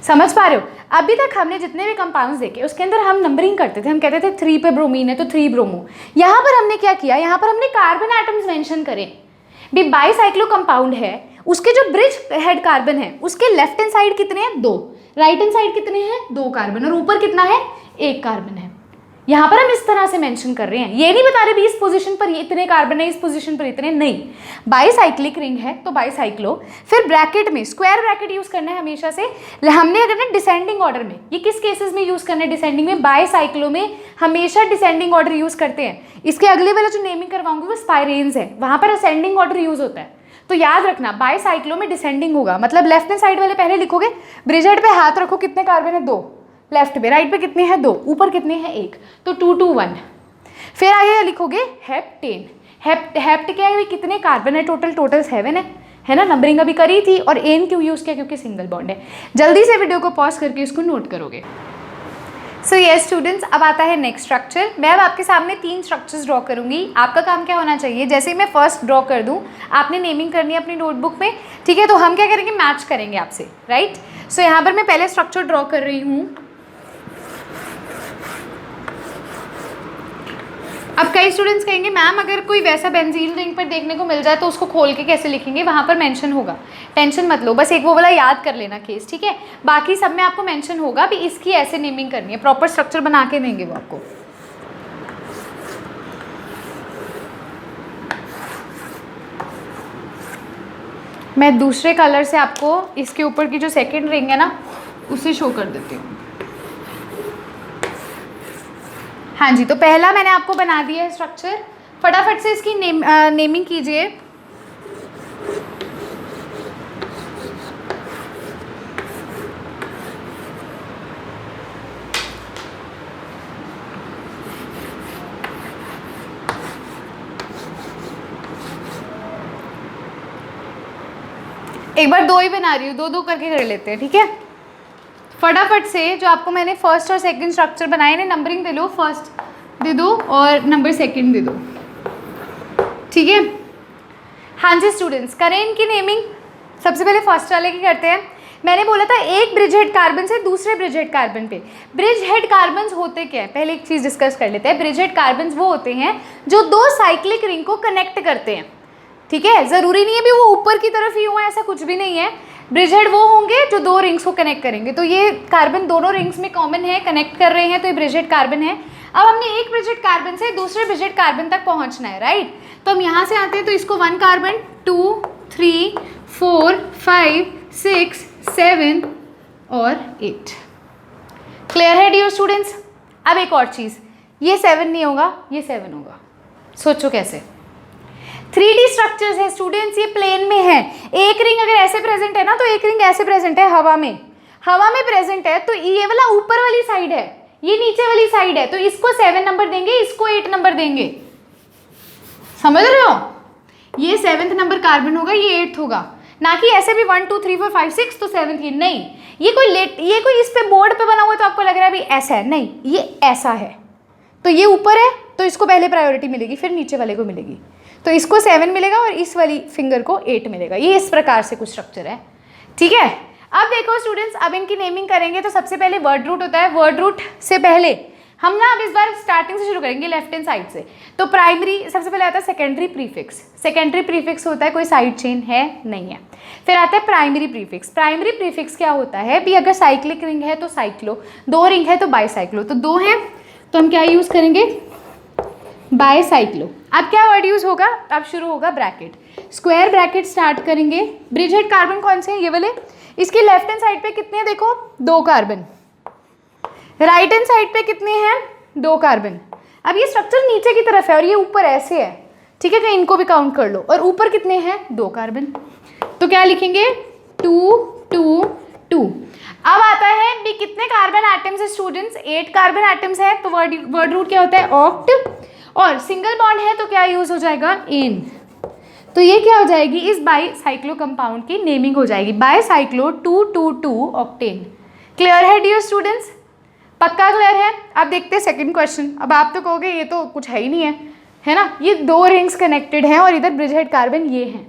Speaker 1: समझ पा रहे हो। अभी तक हमने जितने भी कंपाउंड्स देखे उसके अंदर हम नंबरिंग करते थे, हम कहते थे 3 पे ब्रोमीन है तो 3 ब्रोमो। यहाँ पर हमने क्या किया, यहाँ पर हमने कार्बन एटम्स मेंशन करे भी। बाईसाइक्लो कंपाउंड है, उसके जो ब्रिज हेड कार्बन है उसके लेफ्ट हैंड साइड कितने हैं, 2, राइट हैंड साइड कितने हैं, 2 कार्बन, और ऊपर कितना है, 1 कार्बन है। यहाँ पर हम इस तरह से मेंशन कर रहे हैं, ये नहीं बता रहे भी इस पोजीशन पर इतने कार्बन है, इस पोजीशन पर इतने नहीं। बाईसाइक्लिक रिंग है तो बाईसाइक्लो, फिर ब्रैकेट में स्क्वायर ब्रैकेट यूज करना है हमेशा से। हमने अगर डिसेंडिंग ऑर्डर में, ये किस केसेस में यूज करना है, डिसेंडिंग में, बाईसाइक्लो में हमेशा डिसेंडिंग ऑर्डर यूज करते हैं। इसके अगले वाला जो नेमिंग करवाऊंगी वो स्पाइरेन्स है, वहां पर असेंडिंग ऑर्डर यूज होता है। तो याद रखना बाईसाइक्लो में डिसेंडिंग होगा, मतलब लेफ्ट हैंड साइड वाले पहले लिखोगे, ब्रिज हेड पे हाथ रखो, कितने कार्बन है, 2, लेफ्ट पे, राइट पे कितने हैं, 2, ऊपर कितने हैं, 1, तो 2 2 1। फिर आगे लिखोगे हेप्टेन। हेप्ट क्या है, कितने कार्बन है, टोटल 7 है ना, नंबरिंग अभी करी थी। और एन क्यों यूज़ किया, क्योंकि सिंगल बॉन्ड है। जल्दी से वीडियो को पॉज करके इसको नोट करोगे। सो यस स्टूडेंट्स, अब आता है नेक्स्ट स्ट्रक्चर। मैं अब आपके सामने 3 स्ट्रक्चर्स ड्रॉ करूंगी। आपका काम क्या होना चाहिए, जैसे ही मैं फर्स्ट ड्रॉ कर दूं आपने नेमिंग करनी है अपनी नोटबुक में, ठीक है। तो हम क्या करेंगे, मैच करेंगे आपसे, राइट। सो यहाँ पर मैं पहले स्ट्रक्चर ड्रॉ कर रही हूँ। अब कई स्टूडेंट्स कहेंगे मैम अगर कोई वैसा बेंजीन रिंग पर देखने को मिल जाए तो उसको खोल के कैसे लिखेंगे, वहाँ पर मेंशन होगा, टेंशन मत लो, बस एक वो वाला याद कर लेना केस, ठीक है। बाकी सब में आपको मेंशन होगा भी इसकी ऐसे नेमिंग करनी है, प्रॉपर स्ट्रक्चर बना के देंगे वो आपको। मैं दूसरे कलर से आपको इसके ऊपर की जो सेकेंड रिंग है ना उसे शो कर देती हूँ। हाँ जी, तो पहला मैंने आपको बना दिया है स्ट्रक्चर, फटाफट से इसकी नेमिंग कीजिए। एक बार दो ही बना रही हूँ, दो दो करके कर लेते हैं, ठीक है। फटाफट से जो आपको मैंने फर्स्ट और सेकंड स्ट्रक्चर बनाए ने numbering they low, first they दो और नंबर सेकंड दे दो, ठीक है। हाँ जी स्टूडेंट्स, करें इनकी नेमिंग। सबसे पहले फर्स्ट वाले की करते हैं। मैंने बोला था एक ब्रिज हेड कार्बन से दूसरे ब्रिज हेड कार्बन पे। ब्रिज हेड कार्बन्स होते क्या है, पहले एक चीज़ डिस्कस कर लेते हैं। ब्रिज हेड कार्बन्स वो होते हैं जो दो साइक्लिक रिंग को कनेक्ट करते हैं, ठीक है। ज़रूरी नहीं है भी वो ऊपर की तरफ ही हो, ऐसा कुछ भी नहीं है। ब्रिज हेड वो होंगे जो दो रिंग्स को कनेक्ट करेंगे, तो ये कार्बन दोनों रिंग्स में कॉमन है, कनेक्ट कर रहे हैं, तो ये ब्रिज हेड कार्बन है। अब हमने एक ब्रिज हेड कार्बन से दूसरे ब्रिज हेड कार्बन तक पहुंचना है, राइट। तो हम यहाँ से आते हैं, तो इसको 1 कार्बन 2 3 4 5 6 7 और 8। क्लियर है डियर स्टूडेंट्स। अब एक और चीज़, ये 7 नहीं होगा, ये 7 होगा। सोचो कैसे। 3D स्ट्रक्चर्स है स्टूडेंट्स, ये प्लेन में है। एक रिंग अगर ऐसे प्रेजेंट है ना, तो एक रिंग ऐसे प्रेजेंट है हवा में, हवा में प्रेजेंट है, तो ये वाला ऊपर वाली साइड है, ये नीचे वाली साइड है, तो इसको 7 नंबर देंगे, इसको 8 नंबर देंगे। समझ रहे हो, ये 7th नंबर कार्बन होगा, ये 8th होगा, ना कि ऐसे भी 1 2 3 4 5 6 तो 7th ही नहीं। ये कोई इस पे बोर्ड पे बना हुआ तो आपको लग रहा है भी ऐसा है, नहीं, ये ऐसा है। तो ये ऊपर है तो इसको पहले प्रायोरिटी मिलेगी, फिर नीचे वाले को मिलेगी, तो इसको 7 मिलेगा और इस वाली फिंगर को 8 मिलेगा। ये इस प्रकार से कुछ स्ट्रक्चर है, ठीक है। अब देखो स्टूडेंट्स, अब इनकी नेमिंग करेंगे तो सबसे पहले वर्ड रूट होता है। वर्ड रूट से पहले हम ना अब इस बार स्टार्टिंग से शुरू करेंगे, लेफ्ट हैंड साइड से। तो प्राइमरी सबसे पहले आता है सेकेंडरी प्रीफिक्स। सेकेंडरी प्रीफिक्स होता है कोई साइड चेन है नहीं है। फिर आता है प्राइमरी प्रीफिक्स। प्राइमरी प्रीफिक्स क्या होता है भी, अगर साइक्लिक रिंग है तो साइक्लो, दो रिंग है तो बाईसाइक्लो, तो दो है तो हम क्या यूज़ करेंगे, बाईसाइक्लो। अब क्या वर्ड यूज़ होगा, अब शुरू होगा ब्रैकेट, स्क्वायर ब्रैकेट स्टार्ट करेंगे। ब्रिज हेड कार्बन कौन से हैं, ये वाले। इसकी लेफ्ट हैंड साइड पे कितने हैं, देखो 2 कार्बन। राइट हैंड साइड पे कितने हैं, 2 कार्बन। अब ये स्ट्रक्चर नीचे की तरफ है और ये ऊपर ऐसे है, ठीक है, तो इनको भी काउंट कर लो। और ऊपर कितने हैं, 2 कार्बन, तो क्या लिखेंगे 2 2 2। अब आता है भी कितने कार्बन एटम्स है स्टूडेंट्स, 8 कार्बन एटम्स है, तो वर्ड रूट क्या होता है, ऑक्ट। और सिंगल बॉन्ड है तो क्या यूज हो जाएगा, इन। तो ये क्या हो जाएगी, इस बाईसाइक्लो कंपाउंड की नेमिंग हो जाएगी बाईसाइक्लो 222 ऑक्टेन। क्लियर है डियर स्टूडेंट्स, पक्का क्लियर है। अब देखते हैं सेकंड क्वेश्चन। अब आप तो कहोगे ये तो कुछ है ही नहीं है ना, ये 2 रिंग्स कनेक्टेड हैं और इधर ब्रिज हेड कार्बन ये हैं।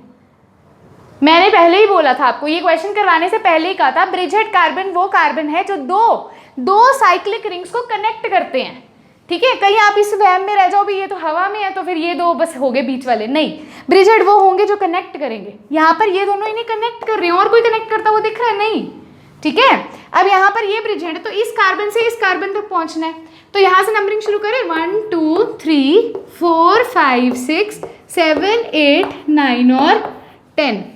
Speaker 1: मैंने पहले ही बोला था आपको, ये क्वेश्चन करवाने से पहले ही कहा था, ब्रिज हेड कार्बन वो कार्बन है जो दो साइक्लिक रिंग्स को कनेक्ट करते हैं, ठीक है। कहीं आप इस वहम में रह जाओ भी ये तो हवा में है तो फिर ये 2 बस हो गए बीच वाले, नहीं, ब्रिज हेड वो होंगे जो कनेक्ट करेंगे। यहाँ पर ये दोनों इन्हें कनेक्ट कर रहे हैं, और कोई कनेक्ट करता वो दिख रहा है, नहीं, ठीक है। अब यहाँ पर ये ब्रिज हेड है तो इस कार्बन से इस कार्बन तक पहुँचना है, तो यहाँ से नंबरिंग शुरू करें 1 2 3 4 5 6 7 8 9 और 10।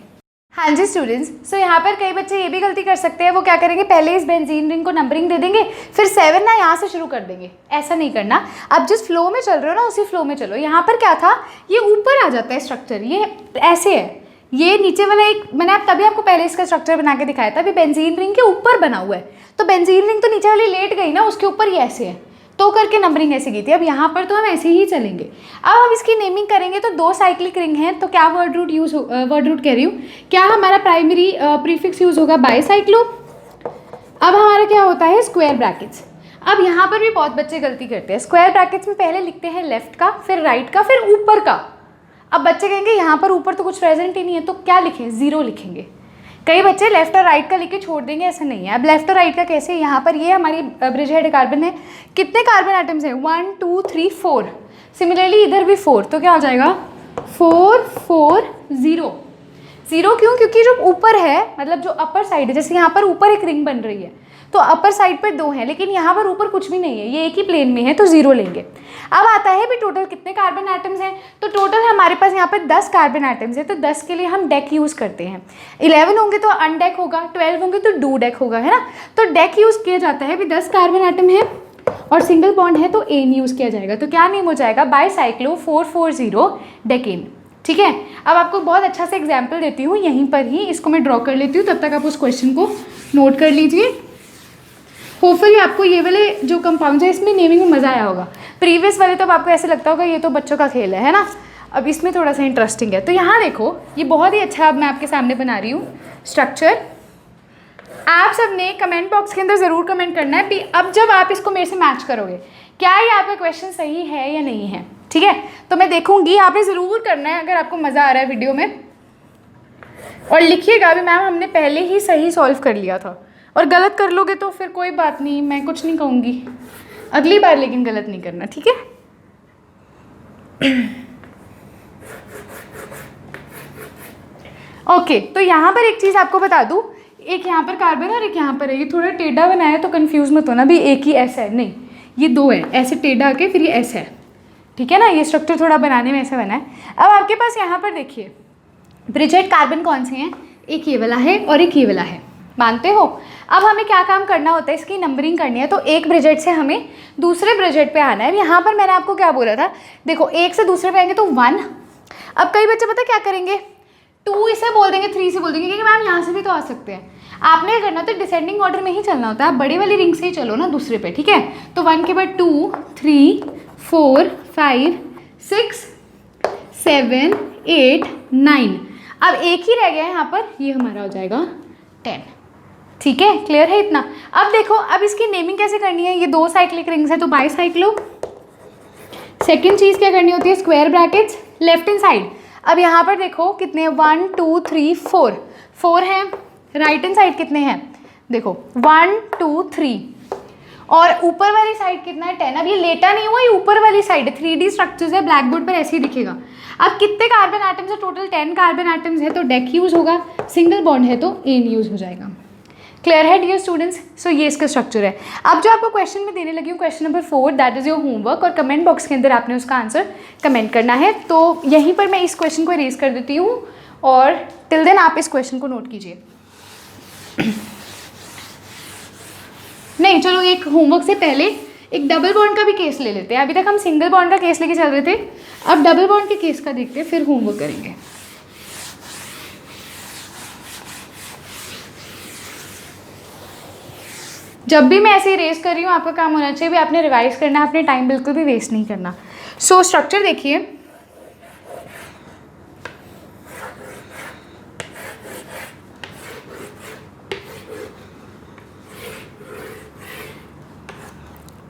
Speaker 1: हाँ जी स्टूडेंट्स, सो यहाँ पर कई बच्चे ये भी गलती कर सकते हैं, वो क्या करेंगे, पहले इस बेंजीन रिंग को नंबरिंग दे देंगे, फिर 7 ना यहाँ से शुरू कर देंगे। ऐसा नहीं करना, अब जिस फ्लो में चल रहे हो ना उसी फ्लो में चलो। यहाँ पर क्या था, ये ऊपर आ जाता है स्ट्रक्चर, ये ऐसे है, ये नीचे वाला एक मैंने तभी आपको पहले इसका स्ट्रक्चर बना के दिखाया था, अभी बेंजीन रिंग के ऊपर बना हुआ है, तो बेंजीन रिंग तो नीचे वाली लेट गई ना, उसके ऊपर ये ऐसे है, तो करके नंबरिंग ऐसे की थी। अब यहाँ पर तो हम ऐसे ही चलेंगे। अब हम इसकी नेमिंग करेंगे तो 2 साइक्लिक रिंग हैं, तो क्या वर्ड रूट कह रही हूँ, क्या हमारा प्राइमरी प्रीफिक्स यूज़ होगा बाईसाइक्लो। अब हमारा क्या होता है, स्क्वायर ब्रैकेट्स। अब यहाँ पर भी बहुत बच्चे गलती करते हैं, स्क्वायर ब्रैकेट्स में पहले लिखते हैं लेफ्ट का, फिर राइट का, फिर ऊपर का। अब बच्चे कहेंगे यहाँ पर ऊपर तो कुछ प्रेजेंट ही नहीं है, तो क्या लिखें, 0 लिखेंगे। कई बच्चे लेफ्ट और राइट का लिख के छोड़ देंगे, ऐसा नहीं है। अब लेफ्ट और राइट का कैसे, यहाँ पर ये हमारी ब्रिज हेड कार्बन है, कितने कार्बन एटम्स हैं, 1 2 3 4, सिमिलरली इधर भी 4, तो क्या हो जाएगा 4 4 0। 0 क्यों? क्योंकि जो ऊपर है मतलब जो अपर साइड है, जैसे यहाँ पर ऊपर एक रिंग बन रही है तो अपर साइड पर 2 है, लेकिन यहाँ पर ऊपर कुछ भी नहीं है, ये एक ही प्लेन में है, तो 0 लेंगे। अब आता है भी टोटल कितने कार्बन एटम्स हैं, तो टोटल हमारे पास यहाँ पर 10 कार्बन एटम्स है, तो 10 के लिए हम डेक यूज़ करते हैं। 11 होंगे तो अनडेक होगा, 12 होंगे तो डू डेक होगा, है ना। तो डेक यूज़ किया जाता है भी 10 कार्बन एटम है और सिंगल बॉन्ड है तो एन यूज़ किया जाएगा। तो क्या नेम हो जाएगा, बाईसाइक्लो 440 डेकेन। ठीक है, अब आपको बहुत अच्छा से एग्जाम्पल देती हूँ, यहीं पर ही इसको मैं ड्रॉ कर लेती हूँ, तब तक आप उस क्वेश्चन को नोट कर लीजिए। होपफुली आपको ये वाले जो कंपाउंड है इसमें नेमिंग में मज़ा आया होगा। प्रीवियस वाले तो अब आपको ऐसे लगता होगा ये तो बच्चों का खेल है ना। अब इसमें थोड़ा सा इंटरेस्टिंग है। तो यहाँ देखो, ये बहुत ही अच्छा अब मैं आपके सामने बना रही हूँ स्ट्रक्चर। आप सब ने कमेंट बॉक्स के अंदर ज़रूर कमेंट करना है कि अब जब आप इसको मेरे से मैच करोगे क्या ये आपका क्वेश्चन सही है या नहीं है। ठीक है, तो मैं देखूंगी, आपने ज़रूर करना है अगर आपको मज़ा आ रहा है वीडियो में। और लिखिएगा भी मैम हमने पहले ही सही सॉल्व कर लिया था, और गलत कर लोगे तो फिर कोई बात नहीं, मैं कुछ नहीं कहूँगी अगली बार, लेकिन गलत नहीं करना। ठीक है, ओके। तो यहाँ पर एक चीज़ आपको बता दूँ, एक यहाँ पर कार्बन और एक यहाँ पर है, ये थोड़ा टेढ़ा बनाया है तो कंफ्यूज मत होना भी एक ही ऐसा है, नहीं ये 2 है, ऐसे टेढ़ा के फिर ये ऐसा है। ठीक है ना, ये स्ट्रक्चर थोड़ा बनाने में ऐसा बना है। अब आपके पास यहाँ पर देखिए ब्रिजेट कार्बन कौन से हैं, एक ये वाला है और एक ये वाला है, मानते हो। अब हमें क्या काम करना होता है, इसकी नंबरिंग करनी है, तो एक ब्रिजेट से हमें दूसरे ब्रिजेट पे आना है। यहाँ पर मैंने आपको क्या बोला था, देखो एक से दूसरे पे आएंगे तो 1। अब कई बच्चे पता क्या करेंगे, 2 इसे बोल देंगे, 3 से बोल देंगे, क्योंकि मैम यहाँ से भी तो आ सकते हैं। आपने क्या करना होता है, डिसेंडिंग ऑर्डर में ही चलना होता है, आप बड़ी वाली रिंग से ही चलो ना दूसरे पे। ठीक है, तो 1 के बाद 2 3 4 5 6 7 8 9। अब एक ही रह गया है यहाँ पर, ये हमारा हो जाएगा 10। ठीक है, क्लियर है इतना। अब देखो, अब इसकी नेमिंग कैसे करनी है, ये 2 साइक्लिक रिंग्स है तो बाईसाइक्लो। सेकेंड चीज़ क्या करनी होती है, square brackets left hand side. अब यहाँ पर देखो कितने, 1 2 3 4 हैं। राइट हैंड साइड कितने हैं, देखो 1 2 3, और ऊपर वाली साइड कितना है 10। अब ये लेटा नहीं हुआ, ये ऊपर वाली साइड है, 3D स्ट्रक्चर्स है, ब्लैक बोर्ड पर ऐसे ही दिखेगा। अब कितने कार्बन एटम्स है, टोटल 10 कार्बन एटम्स है तो डेक यूज़ होगा, सिंगल बॉन्ड है तो एन यूज़ हो जाएगा। क्लियर है डियर स्टूडेंट्स। सो ये इसका स्ट्रक्चर है। अब जो आपको क्वेश्चन में देने लगी हूँ, question number 4, that is your homework, और कमेंट बॉक्स के अंदर आपने उसका आंसर कमेंट करना है। तो यहीं पर मैं इस क्वेश्चन को इरेज कर देती हूँ, और टिल देन आप इस क्वेश्चन को नोट कीजिए। नहीं चलो, एक होमवर्क से पहले एक डबल बॉन्ड का भी केस ले लेते हैं। अभी तक हम सिंगल बॉन्ड का केस लेके चल रहे थे, अब डबल बॉन्ड के केस का देखते हैं, फिर होमवर्क करेंगे। जब भी मैं ऐसे रेस कर रही हूँ, आपका काम होना चाहिए भी आपने रिवाइज करना है, अपने टाइम बिल्कुल भी वेस्ट नहीं करना। सो स्ट्रक्चर देखिए,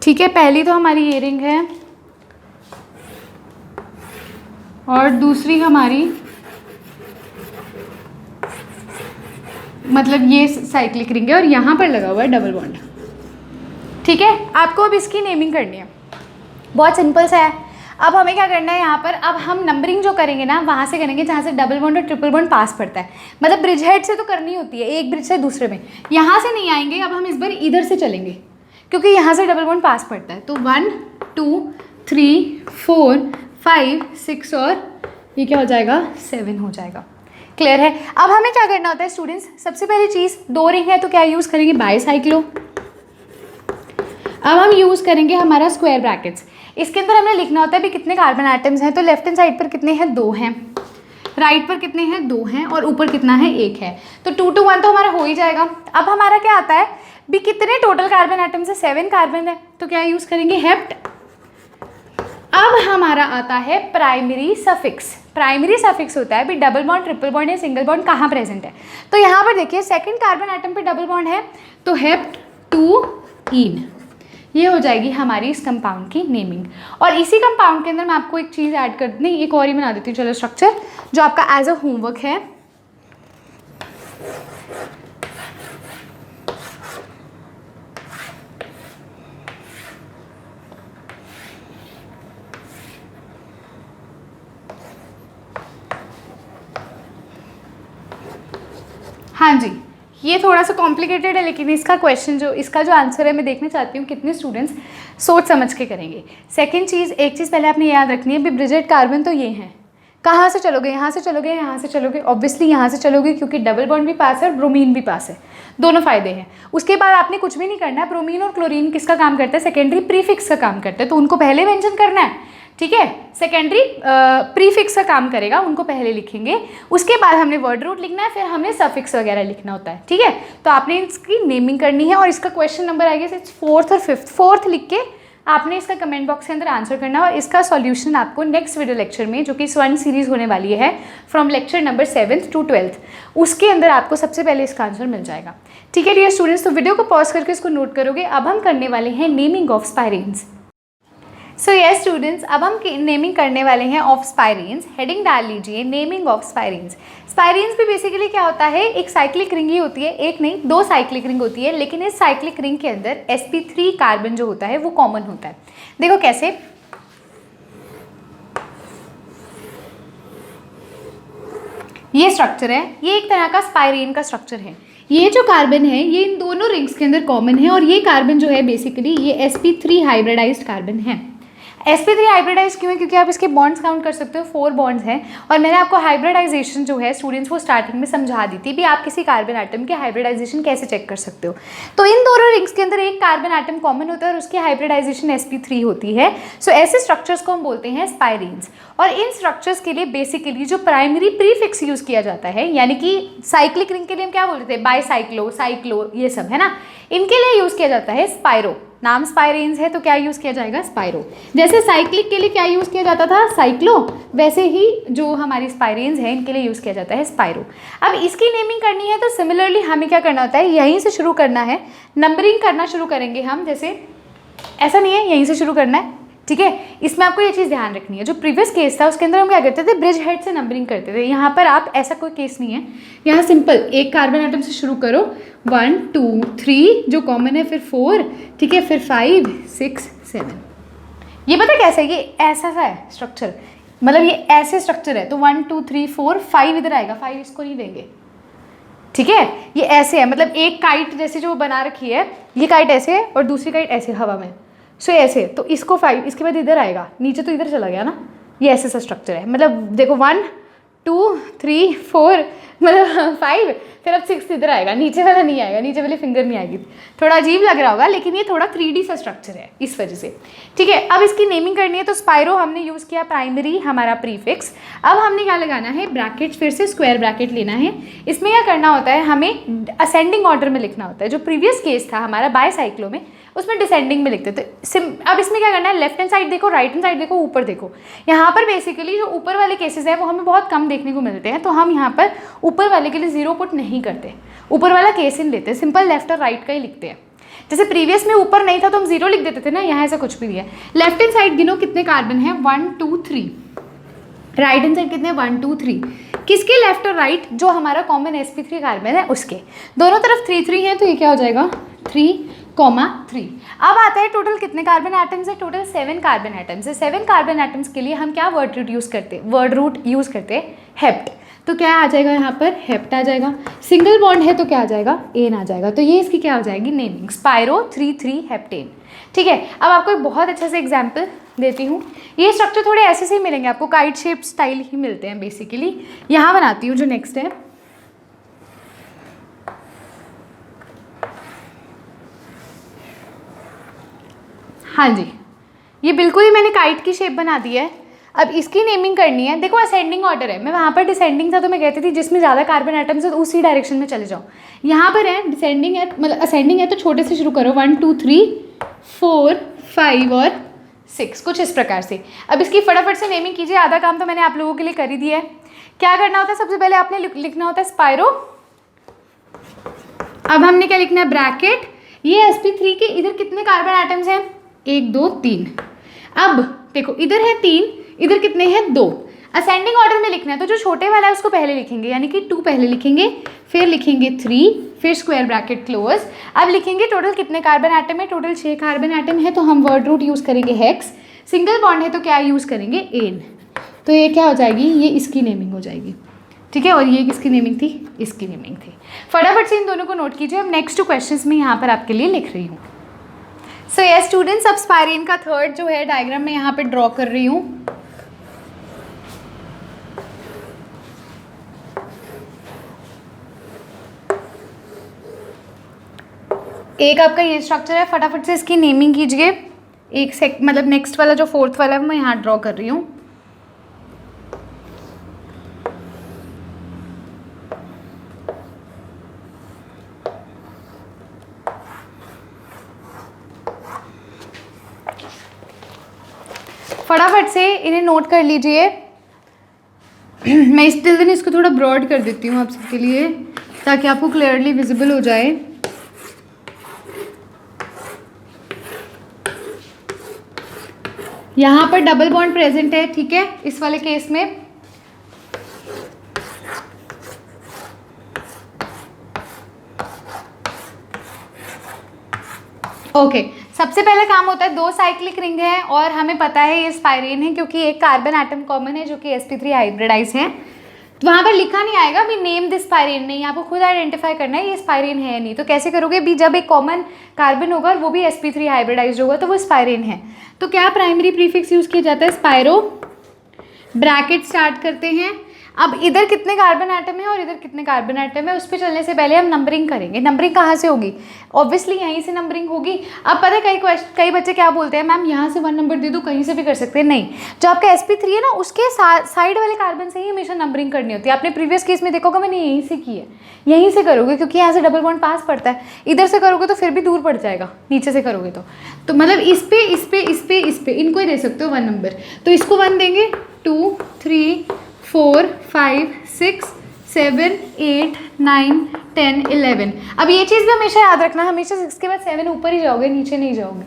Speaker 1: ठीक है, पहली तो हमारी ये रिंग है और दूसरी हमारी मतलब ये साइक्लिक रिंग है, और यहाँ पर लगा हुआ है डबल बॉन्ड। ठीक है, आपको अब इसकी नेमिंग करनी है, बहुत सिंपल सा है। अब हमें क्या करना है, यहाँ पर अब हम नंबरिंग जो करेंगे ना वहाँ से करेंगे जहाँ से डबल बॉन्ड और ट्रिपल बॉन्ड पास पड़ता है, मतलब ब्रिज हेड से तो करनी होती है, एक ब्रिज से दूसरे में, यहाँ से नहीं आएंगे। अब हम इस बार इधर से चलेंगे क्योंकि यहाँ से डबल बॉन्ड पास पड़ता है। तो 1 2 3 4 5 6 और ये क्या हो जाएगा 7 हो जाएगा। क्लियर है। अब हमें क्या करना होता है स्टूडेंट्स, सबसे पहली चीज़ 2 रिंग है तो क्या यूज़ करेंगे, बाईसाइक्लो। अब हम यूज़ करेंगे हमारा स्क्वायर ब्रैकेट्स। इसके अंदर हमें लिखना होता है भी कितने कार्बन एटम्स हैं, तो लेफ्ट हैंड साइड पर कितने हैं 2 हैं, राइट पर कितने हैं 2 हैं, और ऊपर कितना है 1 है। तो 2 to 1 तो हमारा हो ही जाएगा। अब हमारा क्या आता है भी कितने टोटल कार्बन एटम्स है, 7 कार्बन है, तो क्या यूज़ करेंगे हेप्ट। अब हमारा आता है प्राइमरी सफिक्स। प्राइमरी सफिक्स होता है भी डबल बॉन्ड, ट्रिपल बॉन्ड या सिंगल बॉन्ड कहाँ प्रेजेंट है। तो यहाँ पर देखिए सेकंड कार्बन एटम पे डबल बॉन्ड है तो हेप्ट 2 इन, ये हो जाएगी हमारी इस कंपाउंड की नेमिंग। और इसी कंपाउंड के अंदर मैं आपको एक चीज़ ऐड कर, नहीं एक और ही बना देती हूँ चलो स्ट्रक्चर, जो आपका एज अ होमवर्क है। हाँ जी, ये थोड़ा सा कॉम्प्लिकेटेड है, लेकिन इसका क्वेश्चन इसका जो आंसर है मैं देखना चाहती हूँ कितने स्टूडेंट्स सोच समझ के करेंगे। सेकंड चीज़, एक चीज़ पहले आपने याद रखनी है, ब्रिजेट कार्बन तो ये हैं, कहाँ से चलोगे, यहाँ से चलोगे, यहाँ से चलोगे, ऑब्वियसली यहाँ से चलोगे क्योंकि डबल बॉन्ड भी पास है और ब्रोमीन भी पास है, दोनों फायदे हैं। उसके बाद आपने कुछ भी नहीं करना है, ब्रोमीन और क्लोरीन किसका काम करता है, सेकेंडरी प्रीफिक्स का काम करता है, तो उनको पहले मेंशन करना है, ठीक है। सेकेंडरी प्रीफिक्स का काम करेगा, उनको पहले लिखेंगे, उसके बाद हमने वर्ड रूट लिखना है, फिर हमने सफिक्स वगैरह लिखना होता है, ठीक है। तो आपने इसकी नेमिंग करनी है और इसका क्वेश्चन नंबर आएगा 4th और 5th, 4th लिख के आपने इसका कमेंट बॉक्स के अंदर आंसर करना है और इसका सॉल्यूशन आपको नेक्स्ट वीडियो लेक्चर में, जो कि स्वर्ण सीरीज होने वाली है from lecture number 7th to 12th, उसके अंदर आपको सबसे पहले इसका आंसर मिल जाएगा, ठीक है डियर स्टूडेंट्स। तो वीडियो को पॉज करके इसको नोट करोगे। अब हम करने वाले हैं नेमिंग ऑफ स्पाइरेन्स। सो यस स्टूडेंट्स, अब हम नेमिंग करने वाले हैं ऑफ स्पाइरेन्स। हेडिंग डाल लीजिए नेमिंग ऑफ स्पाइरेन्स। स्पाइरेन्स भी बेसिकली क्या होता है, एक साइक्लिक रिंग ही होती है, एक नहीं 2 साइक्लिक रिंग होती है, लेकिन इस साइक्लिक रिंग के अंदर sp3 कार्बन जो होता है वो कॉमन होता है। देखो कैसे, ये स्ट्रक्चर है, ये एक तरह का स्पाइरेन का स्ट्रक्चर है। ये जो कार्बन है ये इन दोनों रिंग्स के अंदर कॉमन है और ये कार्बन जो है बेसिकली ये sp3 हाइब्रिडाइज्ड कार्बन है। sp3 हाइब्रिडाइज क्यों है, क्योंकि आप इसके बॉन्ड्स काउंट कर सकते हो, 4 बॉन्ड्स हैं और मैंने आपको हाइब्रिडाइजेशन जो है स्टूडेंट्स वो स्टार्टिंग में समझा दी थी भी, आप किसी कार्बन आटम के हाइब्रिडाइजेशन कैसे चेक कर सकते हो। तो इन दोनों रिंग्स के अंदर एक कार्बन आटम कॉमन होता है और उसकी हाइब्रिडाइजेशन sp3 होती है। सो ऐसे स्ट्रक्चर्स को हम बोलते हैं स्पाइरेन्स। और इन स्ट्रक्चर्स के लिए बेसिकली जो प्राइमरी प्रीफिक्स यूज़ किया जाता है, यानी कि साइक्लिक रिंग के लिए हम क्या बोलते हैं, बाईसाइक्लो, साइक्लो, ये सब है ना, इनके लिए यूज़ किया जाता है स्पाइरो। नाम स्पाइरेन्स है तो क्या यूज़ किया जाएगा, स्पाइरो। जैसे साइक्लिक के लिए क्या यूज़ किया जाता था, साइक्लो, वैसे ही जो हमारी स्पाइरेन्स है इनके लिए यूज़ किया जाता है स्पाइरो। अब इसकी नेमिंग करनी है तो सिमिलरली हमें क्या करना होता है, यहीं से शुरू करना है, नंबरिंग करना शुरू करेंगे हम। जैसे ऐसा नहीं है यहीं से शुरू करना है, ठीक है। इसमें आपको ये चीज़ ध्यान रखनी है, जो प्रीवियस केस था उसके अंदर हम क्या करते थे, ब्रिज हेड से नंबरिंग करते थे। यहाँ पर आप ऐसा कोई केस नहीं है, यहाँ सिंपल एक कार्बन आइटम से शुरू करो, 1 2 3 जो कॉमन है, फिर 4, ठीक है, फिर 5 6 7। ये पता कैसा है, ये ऐसा सा है स्ट्रक्चर, मतलब ये ऐसे स्ट्रक्चर है, तो 1 2 3 4 5 इधर आएगा, 5 इसको नहीं देंगे, ठीक है। ये ऐसे है, मतलब एक काइट जैसे जो बना रखी है, ये काइट ऐसे है और दूसरी काइट ऐसे हवा में, सो ऐसे, तो इसको 5, इसके बाद इधर आएगा, नीचे तो इधर चला गया ना, ये ऐसे सा स्ट्रक्चर है। मतलब देखो 1 2 3 4 मतलब 5, फिर अब 6 इधर आएगा, नीचे वाला नहीं आएगा, नीचे वाली फिंगर नहीं आएगी। थोड़ा अजीब लग रहा होगा, लेकिन ये थोड़ा 3D सा स्ट्रक्चर है इस वजह से, ठीक है। अब इसकी नेमिंग करनी है तो स्पाइरो हमने यूज़ किया प्राइमरी हमारा प्रीफिक्स। अब हमने क्या लगाना है, ब्रैकेट, फिर से स्क्वायर ब्रैकेट लेना है। इसमें क्या करना होता है, हमें असेंडिंग ऑर्डर में लिखना होता है। जो प्रीवियस केस था हमारा बाईसाइक्लो में, उसमें डिसेंडिंग में लिखते थे। अब इसमें क्या करना है, लेफ्ट हैंड साइड देखो, राइट हैंड साइड देखो, ऊपर देखो। यहाँ पर बेसिकली जो ऊपर वाले केसेस हैं वो हमें बहुत कम देखने को मिलते हैं, तो हम यहाँ पर ऊपर वाले के लिए 0 पुट नहीं करते, ऊपर वाला केस इन लेते हैं, सिंपल लेफ्ट और राइट का ही लिखते हैं। जैसे प्रीवियस में ऊपर नहीं था तो हम 0 लिख देते थे ना, यहाँ ऐसा कुछ भी नहीं है। लेफ्ट हैंड साइड गिनो कितने कार्बन है, 1 2 3, राइट हैंड साइड कितने, 1 2 3। किसके लेफ्ट और राइट, जो हमारा कॉमन sp3 कार्बन है उसके दोनों तरफ 3 3 है, तो ये क्या हो जाएगा 3,3। अब आता है टोटल कितने कार्बन एटम्स है, टोटल 7 कार्बन एटम्स है। 7 कार्बन एटम्स के लिए हम क्या वर्ड रूट यूज़ करते हैं, वर्ड रूट यूज़ करते हैं हेप्ट। तो क्या आ जाएगा यहाँ पर, हेप्ट आ जाएगा। सिंगल बॉन्ड है तो क्या आ जाएगा, एन आ जाएगा। तो ये इसकी क्या हो जाएगी नेमिंग, स्पाइरो 3,3 हेप्टेन, ठीक है। अब आपको एक बहुत अच्छा से एग्जाम्पल देती हूँ। ये स्ट्रक्चर थोड़े ऐसे से ही मिलेंगे आपको, काइट शेप स्टाइल ही मिलते हैं बेसिकली। यहाँ बनाती हूँ जो नेक्स्ट है, हाँ जी, ये बिल्कुल ही मैंने काइट की शेप बना दी है। अब इसकी नेमिंग करनी है। देखो असेंडिंग ऑर्डर है, मैं वहाँ पर डिसेंडिंग था तो मैं कहती थी जिसमें ज़्यादा कार्बन एटम्स है तो उसी डायरेक्शन में चले जाओ। यहाँ पर है डिसेंडिंग है, मतलब असेंडिंग है तो छोटे से शुरू करो, 1 2 3 4 5 और 6, कुछ इस प्रकार से। अब इसकी फटाफट से नेमिंग कीजिए, आधा काम तो मैंने आप लोगों के लिए कर ही दिया है। क्या करना होता है, सबसे पहले आपने लिखना होता है स्पाइरो। अब हमने क्या लिखना है, ब्रैकेट। ये sp3 के इधर कितने कार्बन एटम्स हैं, 1 2 3। अब देखो इधर है 3, इधर कितने हैं 2। असेंडिंग ऑर्डर में लिखना है तो जो छोटे वाला है उसको पहले लिखेंगे, यानी कि 2 पहले लिखेंगे, फिर लिखेंगे 3, फिर स्क्वायर ब्रैकेट क्लोज। अब लिखेंगे टोटल कितने कार्बन एटम है, टोटल 6 कार्बन एटम है, तो हम वर्ड रूट यूज़ करेंगे हेक्स। सिंगल बॉन्ड है तो क्या यूज़ करेंगे, एन। तो ये क्या हो जाएगी, ये इसकी नेमिंग हो जाएगी, ठीक है, और ये किसकी नेमिंग थी, इसकी नेमिंग थी। फटाफट से इन दोनों को नोट कीजिए। अब नेक्स्ट 2 क्वेश्चंस में यहाँ पर आपके लिए लिख रही हूँ। सो यस स्टूडेंट्स, अब स्पाइरीन का थर्ड जो है डायग्राम मैं यहाँ पे ड्रॉ कर रही हूँ। एक आपका ये स्ट्रक्चर है, फटाफट से इसकी नेमिंग कीजिए। एक मतलब नेक्स्ट वाला जो 4th वाला है मैं यहाँ ड्रॉ कर रही हूँ। फटाफट से इन्हें नोट कर लीजिए। मैं इस दिन इसको थोड़ा ब्रॉड कर देती हूँ आप सबके लिए, ताकि आपको क्लियरली विजिबल हो जाए। यहाँ पर डबल बॉन्ड प्रेजेंट है, ठीक है, इस वाले केस में। ओके, सबसे पहला काम होता है 2 साइक्लिक रिंग है और हमें पता है ये स्पाइरीन है क्योंकि एक कार्बन एटम कॉमन है जो कि sp3 हाइब्रिडाइज है। तो वहाँ पर लिखा नहीं आएगा भी नेम दिस स्पाइरीन, नहीं, आपको खुद आइडेंटिफाई करना है ये स्पाइरीन है या नहीं। तो कैसे करोगे भी, जब एक कॉमन कार्बन होगा और वो भी sp3 हाइब्रिडाइज होगा तो वो स्पाइरीन है। तो क्या प्राइमरी प्रीफिक्स यूज़ किया जाता है, स्पाइरो, ब्रैकेट स्टार्ट करते हैं। अब इधर कितने कार्बन एटम है और इधर कितने कार्बन एटम है उस पर चलने से पहले हम नंबरिंग करेंगे। नंबरिंग कहाँ से होगी, ऑब्वियसली यहीं से नंबरिंग होगी। अब पता है कई बच्चे क्या बोलते हैं, मैम यहाँ से 1 नंबर दे दो, कहीं से भी कर सकते हैं। नहीं, जो आपका sp3 है ना उसके साइड वाले कार्बन से ही हमेशा नंबरिंग करनी होती है। आपने प्रीवियस केस में देखोगे मैंने यहीं से की है, यहीं से करोगे क्योंकि यहाँ से डबल बॉन्ड पास पड़ता है। इधर से करोगे तो फिर भी दूर पड़ जाएगा, नीचे से करोगे तो मतलब इस पे इनको ही दे सकते हो 1 नंबर। तो इसको 1 देंगे, 2 3 4 5 6 7 8 9 10 11। अब ये चीज़ भी हमेशा याद रखना, हमेशा 6 के बाद 7 ऊपर ही जाओगे, नीचे नहीं जाओगे,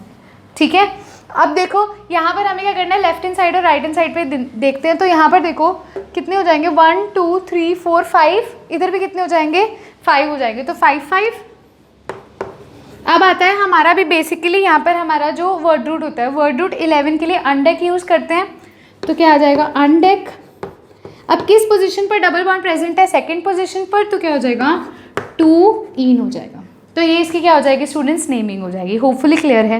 Speaker 1: ठीक है। अब देखो यहाँ पर हमें क्या करना है, लेफ्ट हैंड साइड और राइट हैंड साइड पे देखते हैं। तो यहाँ पर देखो कितने हो जाएंगे, 1 2 3 4 5, इधर भी कितने हो जाएंगे, 5 हो जाएंगे। तो 5 5। अब आता है हमारा भी बेसिकली यहाँ पर हमारा जो वर्ड रूट होता है, वर्ड रूट 11 के लिए अनडेक यूज़ करते हैं। तो क्या आ जाएगा, अनडेक। अब किस पोजीशन पर डबल बॉन्ड प्रेजेंट है, सेकंड पोजीशन पर, तो क्या हो जाएगा, 2 इन हो जाएगा। तो ये इसकी क्या हो जाएगी स्टूडेंट्स, नेमिंग हो जाएगी। होपफुली क्लियर है।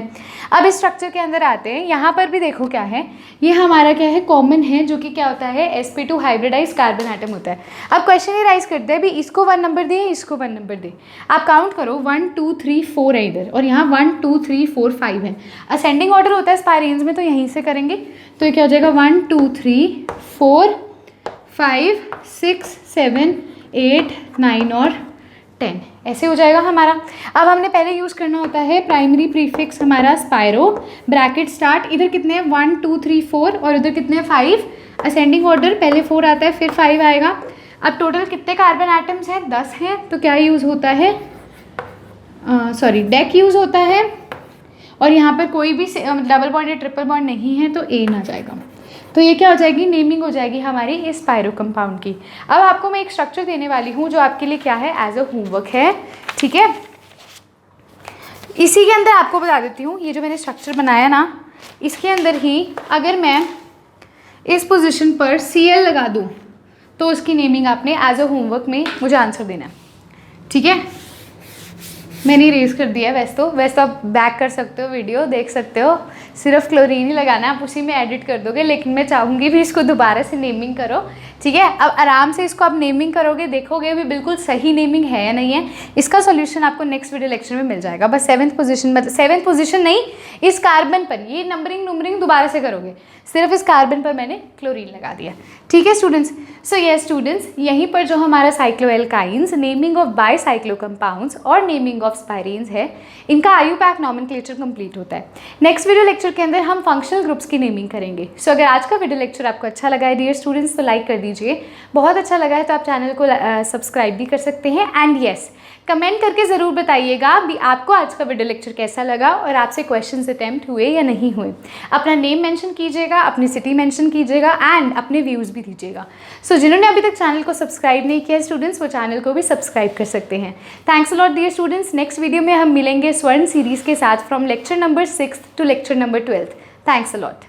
Speaker 1: अब इस स्ट्रक्चर के अंदर आते हैं, यहाँ पर भी देखो क्या है, ये हमारा क्या है, कॉमन है, जो कि क्या होता है, sp2 हाइब्रिडाइज कार्बन एटम होता है। अब क्वेश्चन ये राइज करते हैं भी इसको 1 नंबर दिए, इसको 1 नंबर दे। आप काउंट करो, 1 2 3 4 है इधर, और यहाँ 1 2 3 4 5 है। असेंडिंग ऑर्डर होता है स्पाइरीन्स में, तो यहीं से करेंगे। तो ये क्या हो जाएगा, 1 2 3 4 5 6 7 8 9 और 10, ऐसे हो जाएगा हमारा। अब हमने पहले यूज़ करना होता है प्राइमरी प्रीफिक्स हमारा स्पाइरो, ब्रैकेट स्टार्ट। इधर कितने हैं, 1 2 3 4 और इधर कितने हैं, 5। असेंडिंग ऑर्डर, पहले 4 आता है फिर 5 आएगा। अब टोटल कितने कार्बन एटम्स हैं, 10 हैं। तो क्या यूज़ होता है, डेक यूज़ होता है। और यहाँ पर कोई भी डबल बॉन्ड या ट्रिपल बॉन्ड नहीं है तो एन आ जाएगा। तो ये क्या हो जाएगी, नेमिंग हो जाएगी हमारी इस स्पाइरो कंपाउंड की। अब आपको मैं एक स्ट्रक्चर देने वाली हूँ जो आपके लिए क्या है, एज अ होमवर्क है, ठीक है। इसी के अंदर आपको बता देती हूँ, ये जो मैंने स्ट्रक्चर बनाया ना, इसके अंदर ही अगर मैं इस पोजीशन पर Cl लगा दूँ तो उसकी नेमिंग आपने एज अ होमवर्क में मुझे आंसर देना है, ठीक है। मैंने इरेज कर दिया है। वैसे तो आप बैक कर सकते हो, वीडियो देख सकते हो, सिर्फ क्लोरीन ही लगाना है, आप उसी में एडिट कर दोगे। लेकिन मैं चाहूँगी भी इसको दोबारा से नेमिंग करो, ठीक है। अब आराम से इसको आप नेमिंग करोगे, देखोगे भी बिल्कुल सही नेमिंग है या नहीं है। इसका सॉल्यूशन आपको नेक्स्ट वीडियो लेक्चर में मिल जाएगा। बस 7th पोजीशन, मतलब 7th पोजीशन नहीं, इस कार्बन पर ये नंबरिंग दोबारा से करोगे, सिर्फ इस कार्बन पर मैंने क्लोरीन लगा दिया, ठीक है स्टूडेंट्स। सो ये स्टूडेंट्स, यहीं पर जो हमारा साइक्लोएल्काइंस, नेमिंग ऑफ बाईसाइक्लो कंपाउंड्स और नेमिंग ऑफ स्पाइरीन्स है, इनका IUPAC नॉमेनक्लेचर कंप्लीट होता है। नेक्स्ट वीडियो लेक्चर के अंदर हम फंक्शनल ग्रुप्स की नेमिंग करेंगे। सो अगर आज का वीडियो लेक्चर आपको अच्छा लगा है डियर स्टूडेंट्स तो लाइक कर दीजिए, बहुत अच्छा लगा है तो आप चैनल को सब्सक्राइब भी कर सकते हैं। एंड येस, कमेंट करके ज़रूर बताइएगा भी आपको आज का वीडियो लेक्चर कैसा लगा और आपसे क्वेश्चंस अटेम्प्ट हुए या नहीं हुए। अपना नेम मेंशन कीजिएगा, अपनी सिटी मेंशन कीजिएगा एंड अपने व्यूज़ भी दीजिएगा। सो जिन्होंने अभी तक चैनल को सब्सक्राइब नहीं किया स्टूडेंट्स, वो चैनल को भी सब्सक्राइब कर सकते हैं। Thanks a lot dear students. Next video में हम मिलेंगे स्वर्ण सीरीज़ के साथ from lecture number 6 to lecture number 12। Thanks a lot.